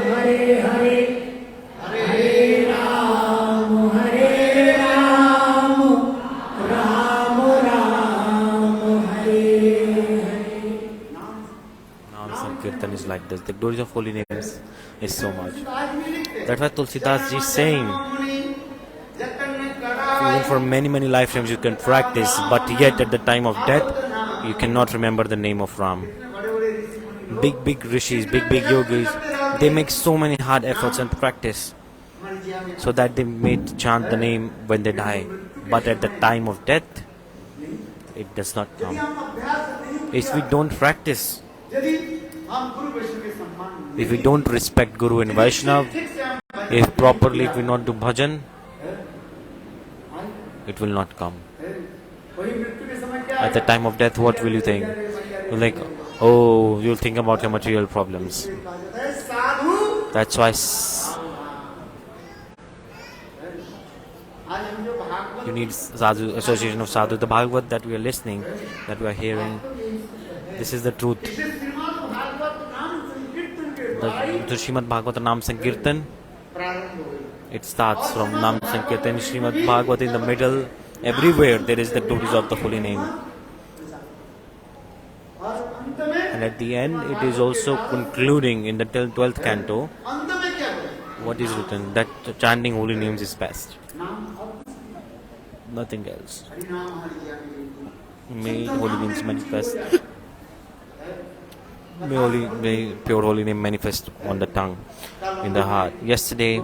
[SPEAKER 1] Hare Hare Hare Ram Ram Ram Hare Hare.
[SPEAKER 2] Naam Sankirtan is like this. The glories of holy names is so much. That's why Tulsidas ji is saying, even for many lifetimes you can practice, but yet at the time of death you cannot remember the name of Ram. Big rishis, big yogis, they make so many hard efforts and practice so that they may chant the name when they die, but at the time of death it does not come. If we don't practice, if we don't respect Guru and Vaishnav, if properly if we not do bhajan, it will not come. At the time of death, what will you think? You'll like, oh, you'll think about your material problems. That's why you need sadhu, association of sadhu. The Bhagavat that we are listening, that we are hearing, this is the truth. The Srimad Bhagavata Nam Sankirtan, it starts from Nam Sankirtan, Srimad Bhagavata in the middle. Everywhere there is the glories of the holy name. And at the end, it is also concluding in the 12th canto. What is written? That chanting holy names is best. Nothing else. May holy names manifest. May pure holy name manifest on the tongue, in the heart. Yesterday,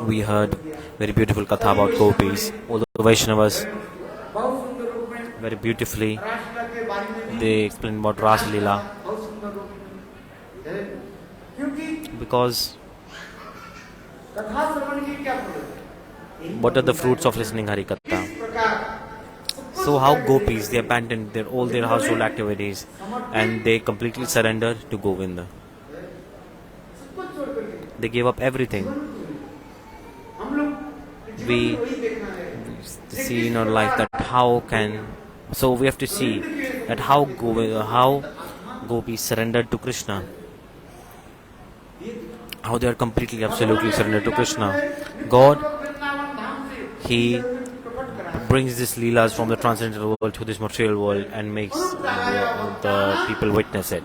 [SPEAKER 2] we heard very beautiful katha about gopis. All the Vaishnavas, very beautifully, they explain about Ras Leela. Because what are the fruits of listening Hari Katha? So how gopis, they abandoned all their household activities and they completely surrender to Govinda. They gave up everything. We see in our life that so we have to see that how gopis surrendered to Krishna. How they are completely, absolutely surrendered to Krishna. God, He brings these leelas from the transcendental world to this material world and makes the people witness it.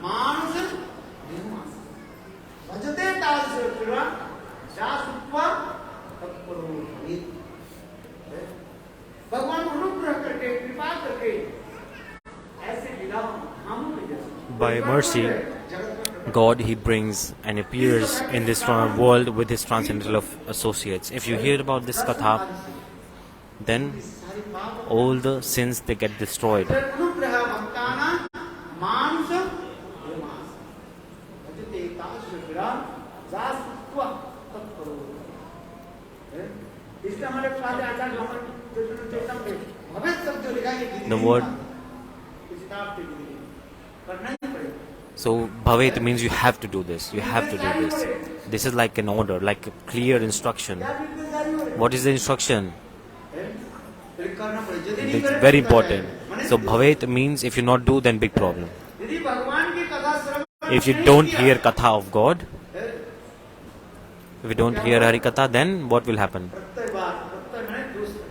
[SPEAKER 2] By mercy, God, He brings and appears in this world with His transcendental associates. If you hear about this katha, then all the sins, they get destroyed. The word, so Bhavet means you have to do this, you have to do this. This is like an order, like a clear instruction. What is the instruction? It's very important. So Bhavet means if you not do, then big problem. If you don't hear Katha of God, if you don't hear Hari Katha, then what will happen?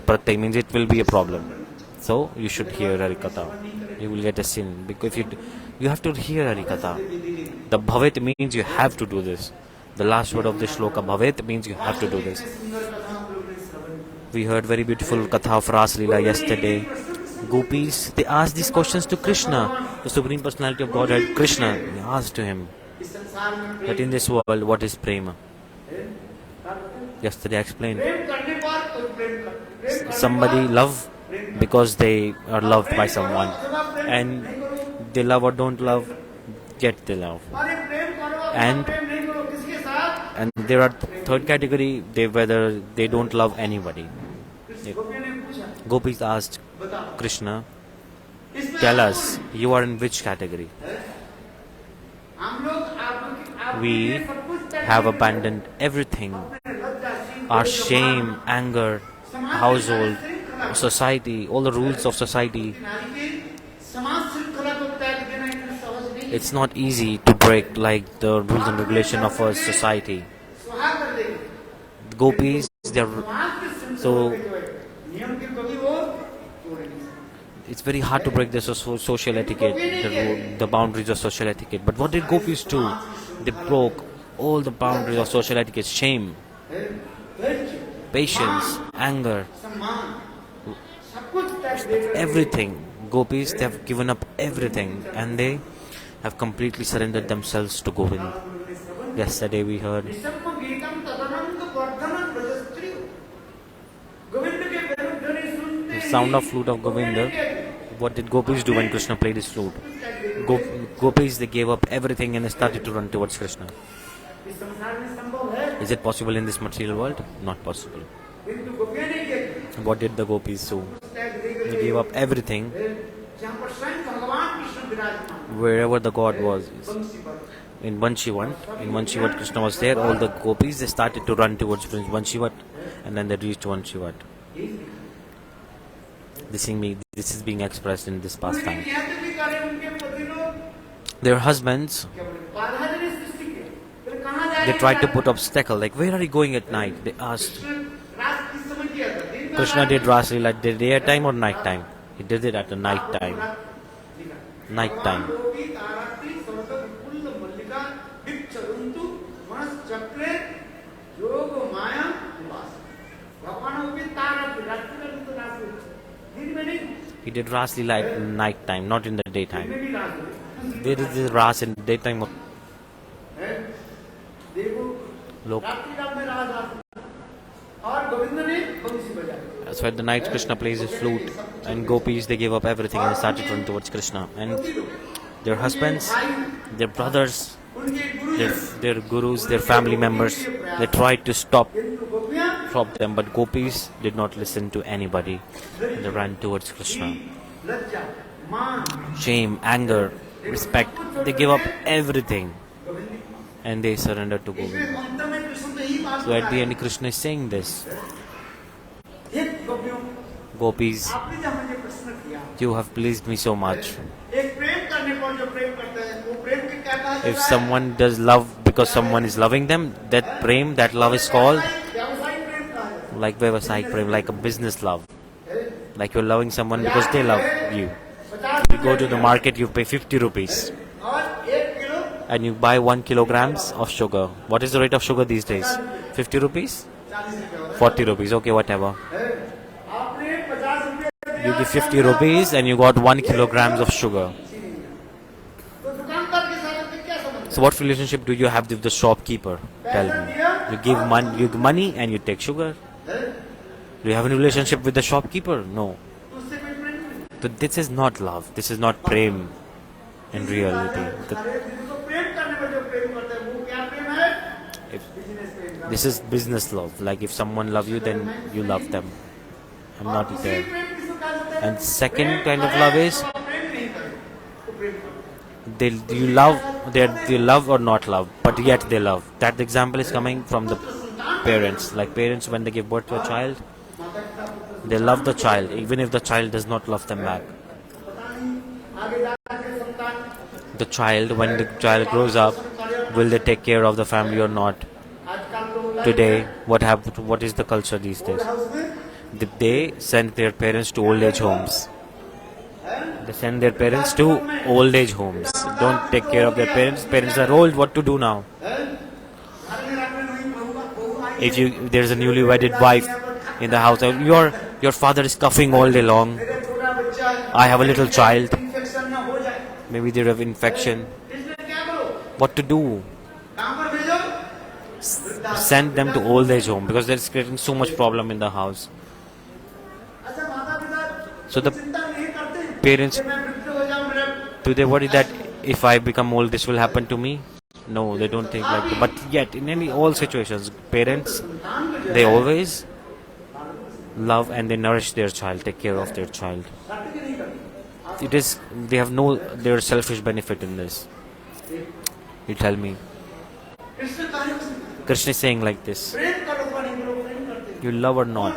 [SPEAKER 2] Pratyay means it will be a problem. So you should hear Hari Katha. You will get a sin. Because if you have to hear Hari Katha. The Bhavet means you have to do this. The last word of the shloka, Bhavet, means you have to do this. We heard very beautiful Katha of Ras Leela yesterday. Gopis, they asked these questions to Krishna, the Supreme Personality of Godhead, Krishna. They asked to him that in this world, what is prema? Yesterday I explained. Somebody love because they are loved by someone, and they love or don't love, yet they love. And there are third category, whether they don't love anybody. Gopis asked Krishna, tell us, you are in which category? We have abandoned everything, our shame, anger, household, society, all the rules of society. It's not easy to break like the rules and regulation of a society. Gopis, so it's very hard to break the social etiquette, the boundaries of social etiquette. But what did Gopis do? They broke all the boundaries of social etiquette. Shame, patience, anger, everything. Gopis, they have given up everything and they have completely surrendered themselves to Govind. Yesterday we heard the sound of flute of Govinda. What did Gopis do when Krishna played his flute? Gopis, they gave up everything and they started to run towards Krishna. Is it possible in this material world? Not possible. What did the Gopis do? They gave up everything. Wherever the God was. In Vanshivat, Krishna was there. All the Gopis, they started to run towards Vanshivat, and then they reached Vanshivat. This is being expressed in this pastime. Their husbands, they tried to put obstacle, like, where are you going at night? They asked. Krishna did Ras Leela at the daytime or night time? He did it at the night time. Night time. He did Ras Leela at night time, not in the daytime. There is this Ras in the daytime. Look. So at the night Krishna plays his flute, and Gopis, they gave up everything and started to run towards Krishna. And their husbands, their brothers, their gurus, their family members, they tried to stop them, but Gopis did not listen to anybody. They ran towards Krishna. Shame, anger, respect, they gave up everything and they surrendered to Govinda. So at the end Krishna is saying this: Gopis, you have pleased me so much. If someone does love because someone is loving them, that prem, that love is called like Vyavasayik prem, like a business love. Like you're loving someone because they love you. You go to the market, you pay 50 rupees and you buy 1 kilograms of sugar. What is the rate of sugar these days? 50 rupees? 40 rupees, okay, whatever. You give 50 rupees and you got 1 kilograms of sugar. So what relationship do you have with the shopkeeper? Tell me. You give money and you take sugar. Do you have a relationship with the shopkeeper? No. So this is not love. This is not prem in reality. This is business love. Like if someone loves you, then you love them. I'm not there. And second kind of love is they love or not love, but yet they love. That example is coming from the parents. Like parents, when they give birth to a child, they love the child even if the child does not love them back. the child, when the child grows up, will they take care of the family or not? Today, what is the culture these days? They send their parents to old age homes. They send their parents to old age homes. Don't take care of their parents. Parents are old. What to do now? If there's a newly wedded wife in the house, your father is coughing all day long. I have a little child. Maybe they have infection. What to do? Send them to old age home because they're creating so much problem in the house. So the parents, do they worry that if I become old, this will happen to me? No, they don't think like that. But yet, in all situations, parents, they always love and they nourish their child, take care of their child. They have no their selfish benefit in this. You tell me. Krishna is saying like this. You love or not,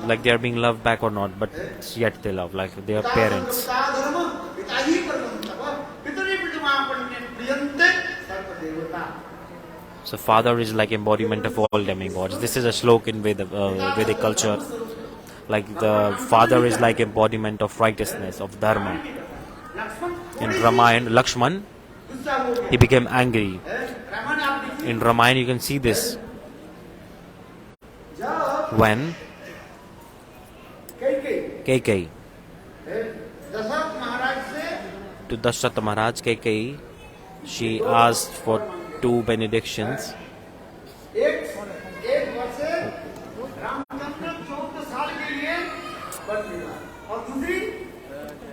[SPEAKER 2] like they are being loved back or not, but yet they love, like they are parents. So father is like embodiment of all demigods. This is a slok in Vedic culture. Like the father is like embodiment of righteousness, of dharma. In Ramayana, Lakshman, he became angry. In Ramayana you can see this. When Kaikai to Dasharatha Maharaj, Kaikai, she asked for 2 benedictions.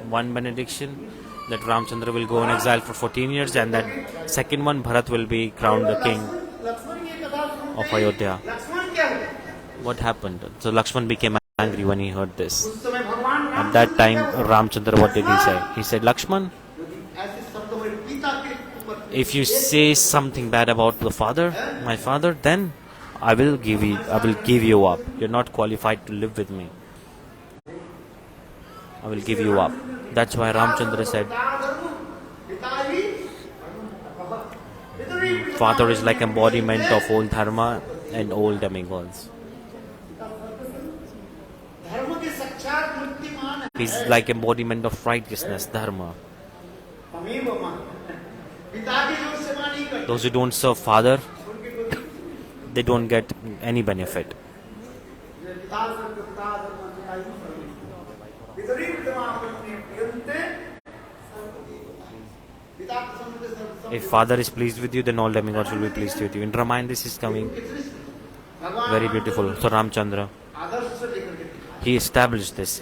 [SPEAKER 2] One benediction that Ramchandra will go in exile for 14 years, and that second one, Bharat will be crowned the king of Ayodhya. What happened? So Lakshman became angry when he heard this. At that time, Ramchandra, what did he say? He said, Lakshman, if you say something bad about the father, my father, then I will give you up. You're not qualified to live with me. I will give you up. That's why Ramchandra said, father is like embodiment of all dharma and all demigods. He's like embodiment of righteousness, dharma. Those who don't serve father, they don't get any benefit. If father is pleased with you, then all demigods will be pleased with you. In Ramayana this is coming very beautiful. So Ramchandra, he established this,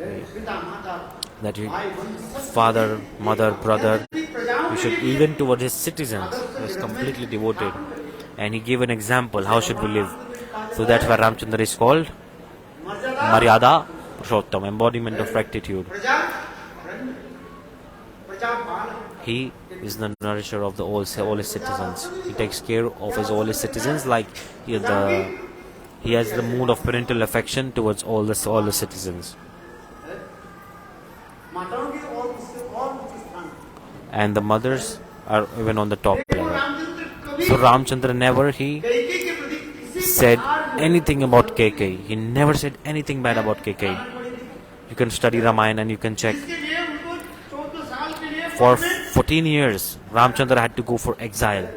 [SPEAKER 2] that father, mother, brother, you should, even towards his citizens, he was completely devoted. And he gave an example, how should we live. So that's why Ramchandra is called Maryada Purushottam, embodiment of rectitude. He is the nourisher of all his citizens. He takes care of all his citizens, like he has the mood of parental affection towards all the citizens. And the mothers are even on the top level. So Ramchandra never said anything about Kaikai. He never said anything bad about Kaikai. You can study Ramayana and you can check. For 14 years, Ramchandra had to go for exile.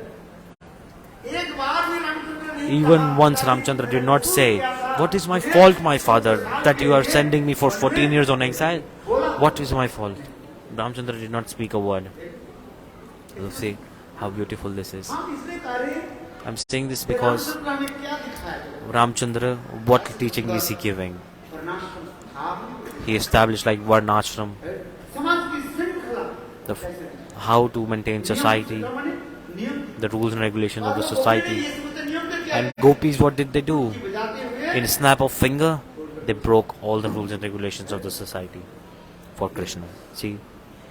[SPEAKER 2] Even once Ramchandra did not say, what is my fault, my father, that you are sending me for 14 years on exile? What is my fault? Ramchandra did not speak a word. You see how beautiful this is. I'm saying this because Ramchandra, what teaching is he giving? He established like Varnashram, how to maintain society, the rules and regulations of the society. And gopis, what did they do? In a snap of finger, they broke all the rules and regulations of the society for Krishna. See?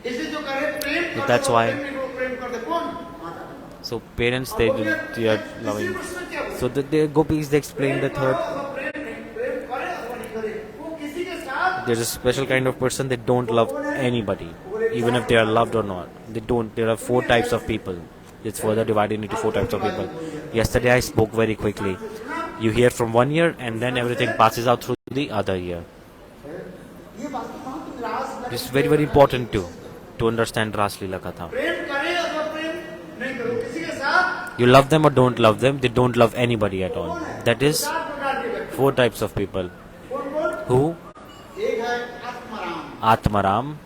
[SPEAKER 2] So that's why. So parents, they are loving. So the gopis, they explain the third. There's a special kind of person, they don't love anybody. even if they are loved or not. They don't. There are 4 types of people. It's further divided into 4 types of people. Yesterday I spoke very quickly. You hear from one ear and then everything passes out through the other ear. It's very very important to understand Ras Leela Katha. You love them or don't love them, they don't love anybody at all. That is 4 types of people. Who? Atmaram.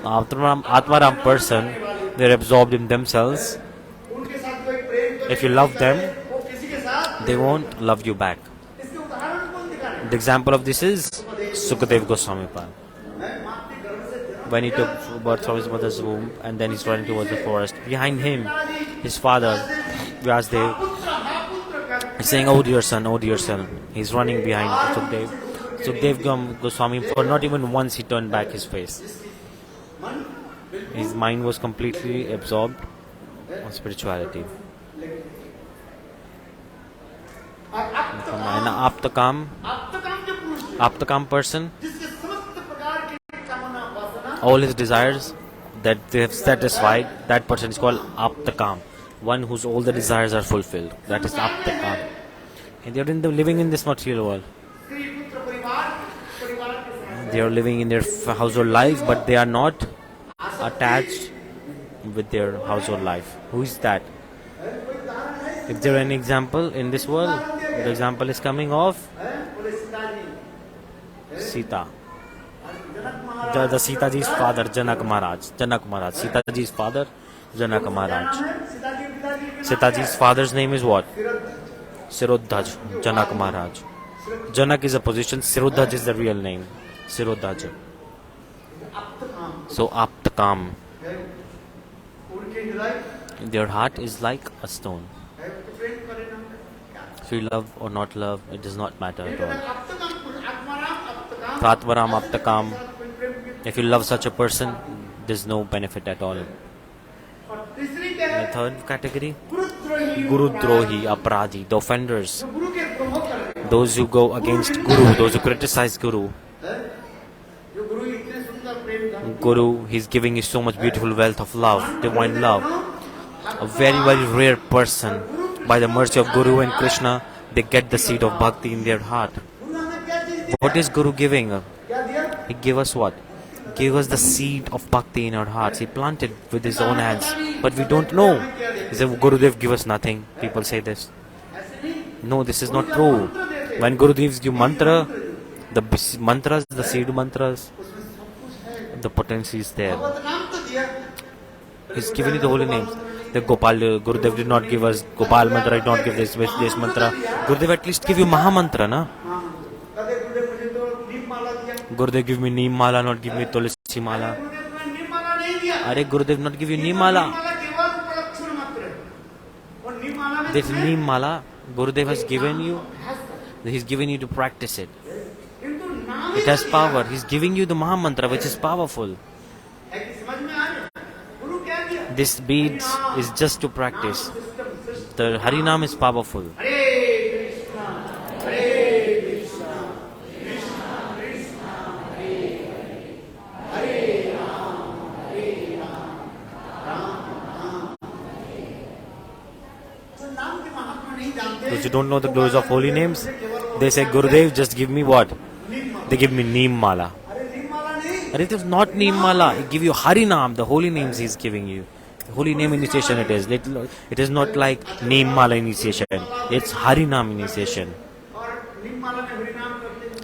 [SPEAKER 2] Atmaram person, they're absorbed in themselves. If you love them, they won't love you back. The example of this is Sukadev Goswami Pal. When he took birth from his mother's womb and then he's running towards the forest, behind him, his father, Vyasdev, is saying, oh dear son, he's running behind Sukadev. Sukadev Goswami, for not even once he turned back his face. His mind was completely absorbed on spirituality. An Aptakam person, all his desires that they have satisfied, that person is called Aptakam. One whose all the desires are fulfilled. That is Aptakam. And they are living in this material world. They are living in their household life, but they are not attached with their household life. Who is that? If there any example in this world, the example is coming of Sita. The Sita ji's father, Janak Maharaj. Sita ji's father, Janak Maharaj. Sita ji's father's name is what? Sirodhaj, Janak Maharaj. Janak is a position, Sirodhaj is the real name. Sirodhaj. So Aptakam. Their heart is like a stone. If you love or not love, it does not matter at all. Tatvaram Aptakam. If you love such a person, there's no benefit at all. The third category, Guru Drohi, Aparadhi, the offenders. Those who go against Guru, those who criticize Guru. Guru, he's giving you so much beautiful wealth of love, divine love. A very, very rare person. By the mercy of Guru and Krishna, they get the seed of bhakti in their heart. What is Guru giving? He gave us what? He gave us the seed of bhakti in our hearts. He planted with his own hands. But we don't know. He said, Gurudev give us nothing. People say this. No, this is not true. When Gurudev gives you mantra, the mantras, the seed mantras, the potency is there. He's given you the holy names. The Gurudev did not give us Gopal mantra, did not give this mantra. Gurudev at least give you Maha mantra, na? Gurudev give me Neem mala, not give me Tulsi mala. Are Gurudev not give you Neem mala? This Neem mala, Gurudev has given you. He's given you to practice it. It has power. He's giving you the Maha mantra, which is powerful. This beads is just to practice. The Harinam is powerful. Those who don't know the glories of holy names, they say, Gurudev, just give me what? They give me Neem mala. And it is not Neem mala. He give you Harinam, the holy names he is giving you. Holy name initiation it is. It is not like Neem mala initiation. It's Harinam initiation.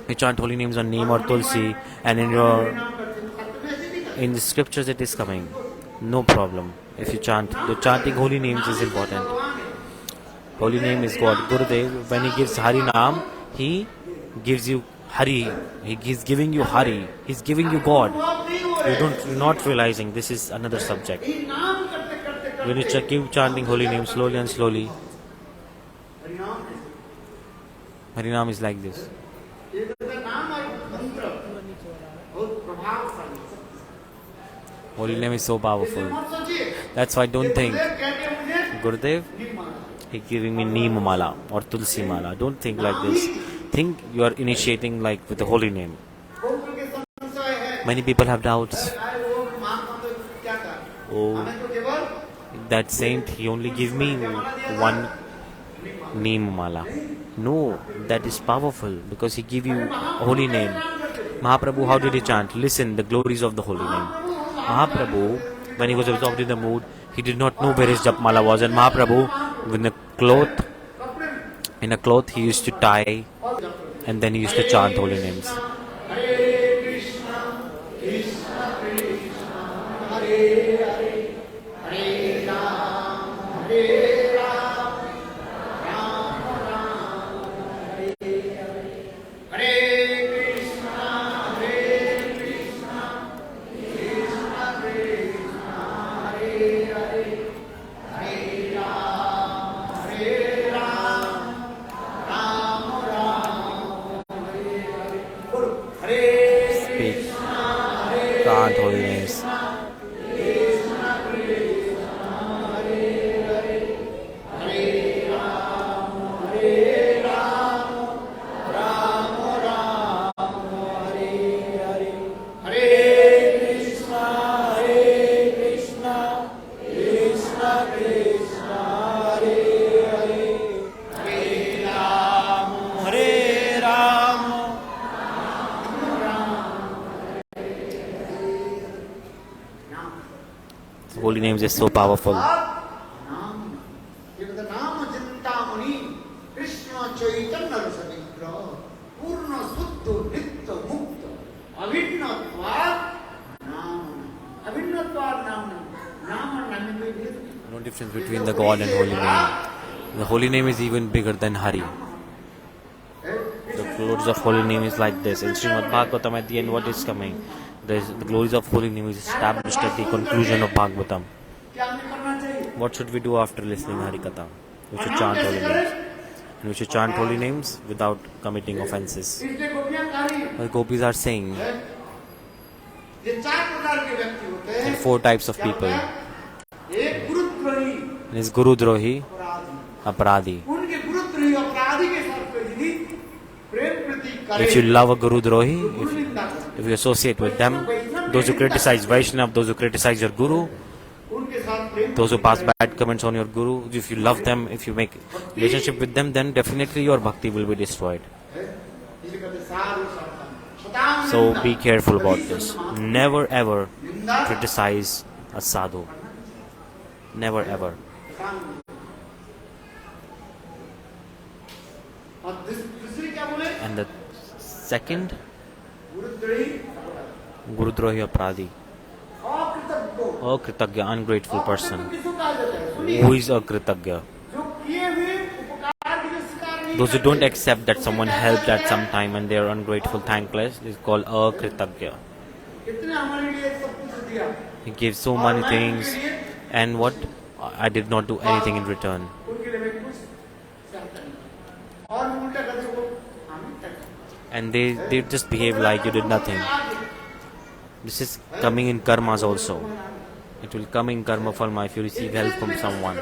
[SPEAKER 2] You chant holy names on Neem or Tulsi, and in the scriptures it is coming. No problem. If you chant, the chanting holy names is important. Holy name is God. Gurudev, when he gives Harinam, he gives you Hari. He's giving you Hari. He's giving you God. You're not realizing this is another subject. When you keep chanting holy name slowly and slowly, Harinam is like this. Holy name is so powerful. That's why don't think, Gurudev, he's giving me Neem mala or Tulsi mala. Don't think like this. Think you are initiating like with the holy name. Many people have doubts.
[SPEAKER 1] अरे वो महात्मा तो क्या कर
[SPEAKER 2] Oh,
[SPEAKER 1] हमें तो केवल
[SPEAKER 2] that saint, he only gave me one neem mala. No, that is powerful because he gave you a holy name. Mahaprabhu, how did he chant? Listen, the glories of the holy name. Mahaprabhu, when he was absorbed in the mood, he did not know where his jap mala was, and Mahaprabhu, in a cloth, he used to tie, and then he used to chant holy names.
[SPEAKER 1] हरे कृष्णा कृष्णा कृष्णा हरे हरे हरे राम राम राम हरे हरे हरे कृष्णा कृष्णा कृष्णा कृष्णा हरे हरे हरे राम राम राम हरे हरे बोलो हरे
[SPEAKER 2] Speak, chant holy names. Holy names is so powerful.
[SPEAKER 1] नाम ये कहते नाम चिंतामणि कृष्ण चैतन्य रस विग्रह पूर्ण शुद्ध नित्य मुक्त अभिन्नत्वात् नाम अभिन्नत्वात् नाम नाम नाम में भेद नहीं
[SPEAKER 2] No difference between the God and holy name. The holy name is even bigger than Hari. The glories of holy name is like this. In Srimad Bhagavatam, at the end, what is coming? The glories of holy name is established at the conclusion of Bhagavatam.
[SPEAKER 1] क्या हमें करना चाहिए
[SPEAKER 2] What should we do after listening Hari Katha? We should chant holy names. And we should chant holy names without committing offenses.
[SPEAKER 1] इसलिए गोपियां गा रही हैं
[SPEAKER 2] The gopis are saying
[SPEAKER 1] ये चार प्रकार के व्यक्ति होते
[SPEAKER 2] there
[SPEAKER 1] हैं
[SPEAKER 2] are 4 types of people.
[SPEAKER 1] एक गुरुद्रोही
[SPEAKER 2] There is Guru Drohi,
[SPEAKER 1] अपराधी
[SPEAKER 2] Aparadi.
[SPEAKER 1] उनके गुरुद्रोही अपराधी के साथ कोई यदि प्रेम प्रति करे
[SPEAKER 2] If you love a Guru Drohi,
[SPEAKER 1] गुरु निंदा करे
[SPEAKER 2] if you associate with them, those who criticize Vaishnav, those who criticize your Guru,
[SPEAKER 1] उनके साथ प्रेम
[SPEAKER 2] those who pass bad comments on your Guru, if you love them, if you make relationship with them, then definitely your bhakti will be destroyed.
[SPEAKER 1] जिसे कहते साधु संत शतांग
[SPEAKER 2] So
[SPEAKER 1] निंदा,
[SPEAKER 2] be careful about
[SPEAKER 1] कभी
[SPEAKER 2] this.
[SPEAKER 1] Sant Mahatma
[SPEAKER 2] Never ever
[SPEAKER 1] निंदा
[SPEAKER 2] criticize a sadhu. Never ever.
[SPEAKER 1] शतांग निंदा। और दूसरी क्या बोले
[SPEAKER 2] And the second,
[SPEAKER 1] गुरुद्रोही अपराधी
[SPEAKER 2] Guru Drohi Aparadi.
[SPEAKER 1] अकृतज्ञ
[SPEAKER 2] Akritagya, ungrateful person.
[SPEAKER 1] किसको कहा जाता है सुनिए
[SPEAKER 2] Who is Akritagya?
[SPEAKER 1] जो किए हुए उपकार के स्वीकार नहीं
[SPEAKER 2] Those who
[SPEAKER 1] करते,
[SPEAKER 2] don't accept that someone helped at some time and they are ungrateful, thankless, is called Akritagya.
[SPEAKER 1] कितने हमारे लिए सब कुछ दिया
[SPEAKER 2] He gave so many things, and what? I did not do anything in return.
[SPEAKER 1] उनके लिए मैं कुछ चाहता नहीं और उल्टा करते वो हमें तक
[SPEAKER 2] And they just behave like you did nothing. This is coming in karmas also. It will come in karma phalma if you receive help from someone.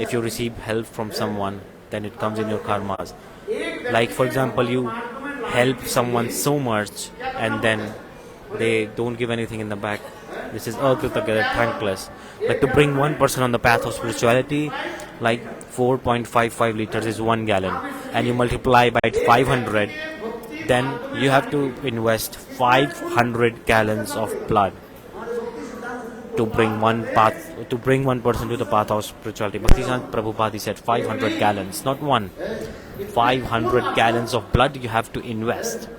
[SPEAKER 2] If you receive help from someone, then it comes in your karmas. Like for example, you help someone so much and then they don't give anything in the back. This is akritagya, thankless. Like to bring one person on the path of spirituality, like 4.55 liters is 1 gallon, and you multiply by 500, then you have to invest 500 gallons of blood to bring one person to the path of spirituality. Bhaktivinoda Prabhupada said 500 gallons, not one. 500 gallons of blood you have to invest,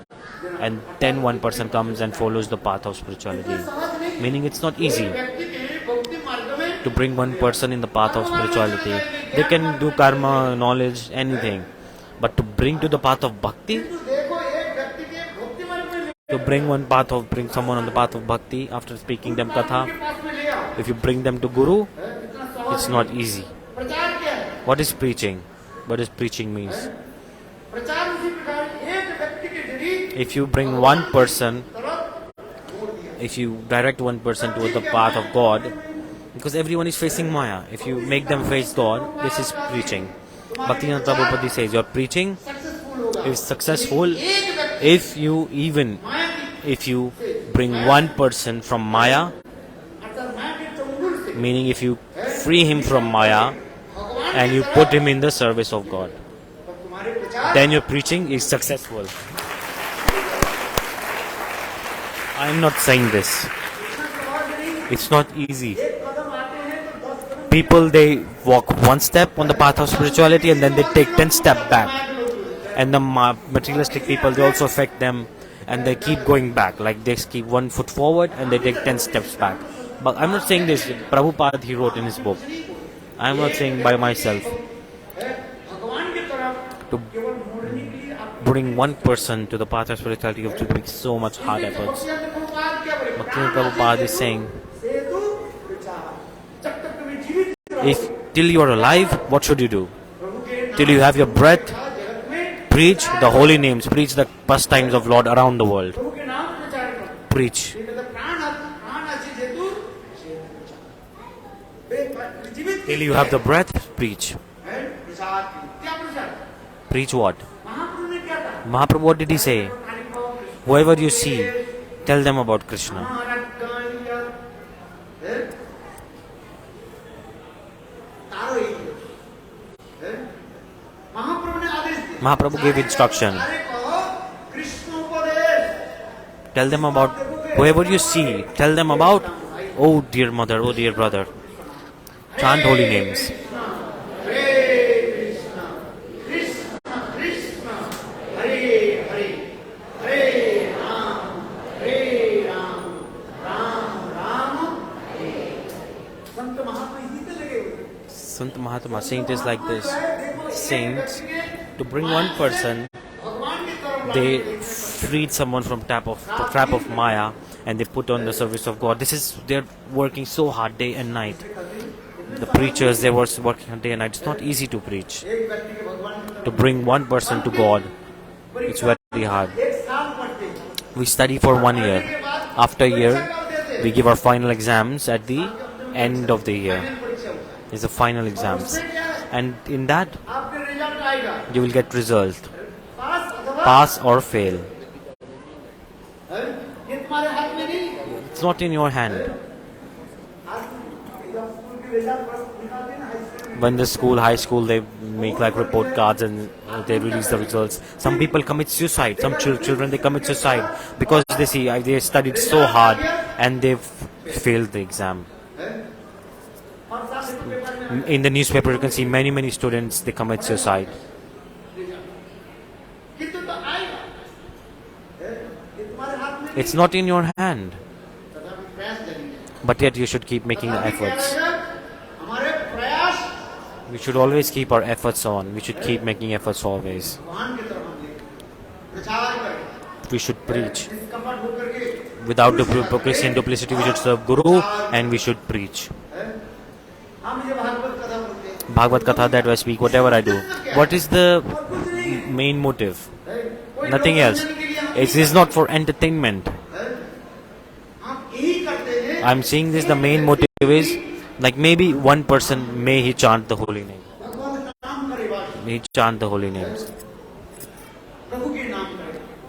[SPEAKER 2] and then one person comes and follows the path of spirituality. Meaning it's not easy to bring one person in the path of spirituality. They can do karma, knowledge, anything, but to bring to the path of bhakti, to bring someone on the path of bhakti after speaking them katha, if you bring them to Guru, it's not easy. What is preaching? What does preaching means? If you bring one person, if you direct one person to the path of God, because everyone is facing Maya, if you make them face God, this is preaching. Bhaktivinoda Prabhupada says your preaching is successful if you even if you bring one person from Maya, meaning if you free him from Maya and you put him in the service of God, then your preaching is successful. I am not saying this. It's not easy. People, they walk one step on the path of spirituality and then they take 10 steps back. And the materialistic people, they also affect them and they keep going back. Like they keep 1 foot forward and they take 10 steps back. But I'm not saying this. Prabhupada, he wrote in his book. I'm not saying by myself. To bring one person to the path of spirituality, you have to make so much hard efforts. Bhakti Prabhupada is saying, if till you are alive, what should you do? Till you have your breath, preach the holy names, preach the pastimes of Lord around the world. Preach. Till you have the breath, preach. Preach what? Mahaprabhu, what did he say? Whoever you see, tell them about Krishna. Mahaprabhu gave instruction. Tell them about whoever you see. Tell them about, oh dear mother, oh dear brother. Chant holy names. Sant Mahatma, saint is like this. Saints, to bring one person, they freed someone from the trap of Maya and they put on the service of God. They're working so hard day and night. The preachers, they were working day and night. It's not easy to preach. To bring one person to God, it's very hard. We study for 1 year. After a year, we give our final exams at the end of the year. It's the final exams. And in that, you will get result. Pass or fail. It's not in your hand. When the school, high school, they make like report cards and they release the results. Some people commit suicide. Some children, they commit suicide because they see they studied so hard and they've failed the exam. In the newspaper, you can see many students, they commit suicide. It's not in your hand. But yet you should keep making the efforts. We should always keep our efforts on. We should keep making efforts always. We should preach. Without hypocrisy and duplicity, we should serve Guru and we should preach. Bhagavad Katha that I speak, whatever I do. What is the main motive? Nothing else. It is not for entertainment. I'm saying this, the main motive is like maybe one person, may he chant the holy name. May he chant the holy names.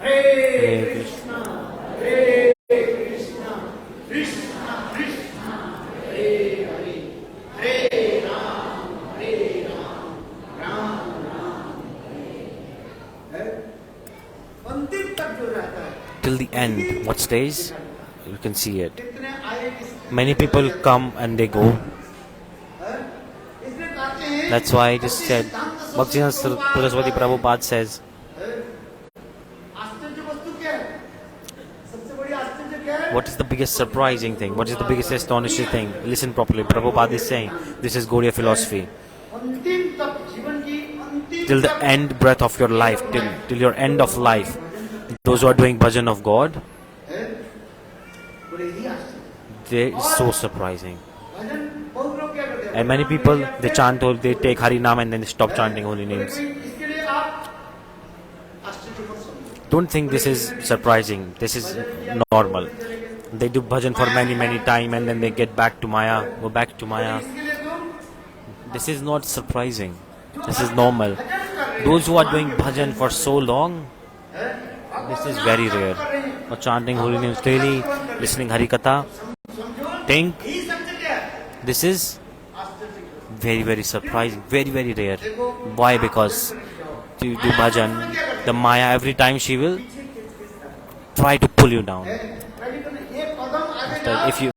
[SPEAKER 2] Hare Krishna, Hare Krishna, Krishna Krishna, Hare Hare, Hare Ram, Ram Ram, Hare. Till the end, what stays? You can see it. Many people come and they go. That's why I just said, Bhaktivinoda Saraswati Prabhupada says, what is the biggest surprising thing? What is the biggest astonishing thing? Listen properly. Prabhupada is saying, this is Gaudiya philosophy. Till the end breath of your life, till your end of life, those who are doing bhajan of God, they is so surprising. And many people, they chant, they take Hari Nam and then they stop chanting holy names. Don't think this is surprising. This is normal. They do bhajan for many time and then they get back to Maya, go back to Maya. This is not surprising. This is normal. Those who are doing bhajan for so long, this is very rare. or chanting holy names daily, listening Harikatha, think
[SPEAKER 1] यही सत्य क्या है?
[SPEAKER 2] this is
[SPEAKER 1] आश्चर्य।
[SPEAKER 2] very, very surprising, very, very rare. Why? Because to do bhajan, the Maya every time she will try to pull you down.
[SPEAKER 1] है, प्रभु ने एक कदम आगे
[SPEAKER 2] If you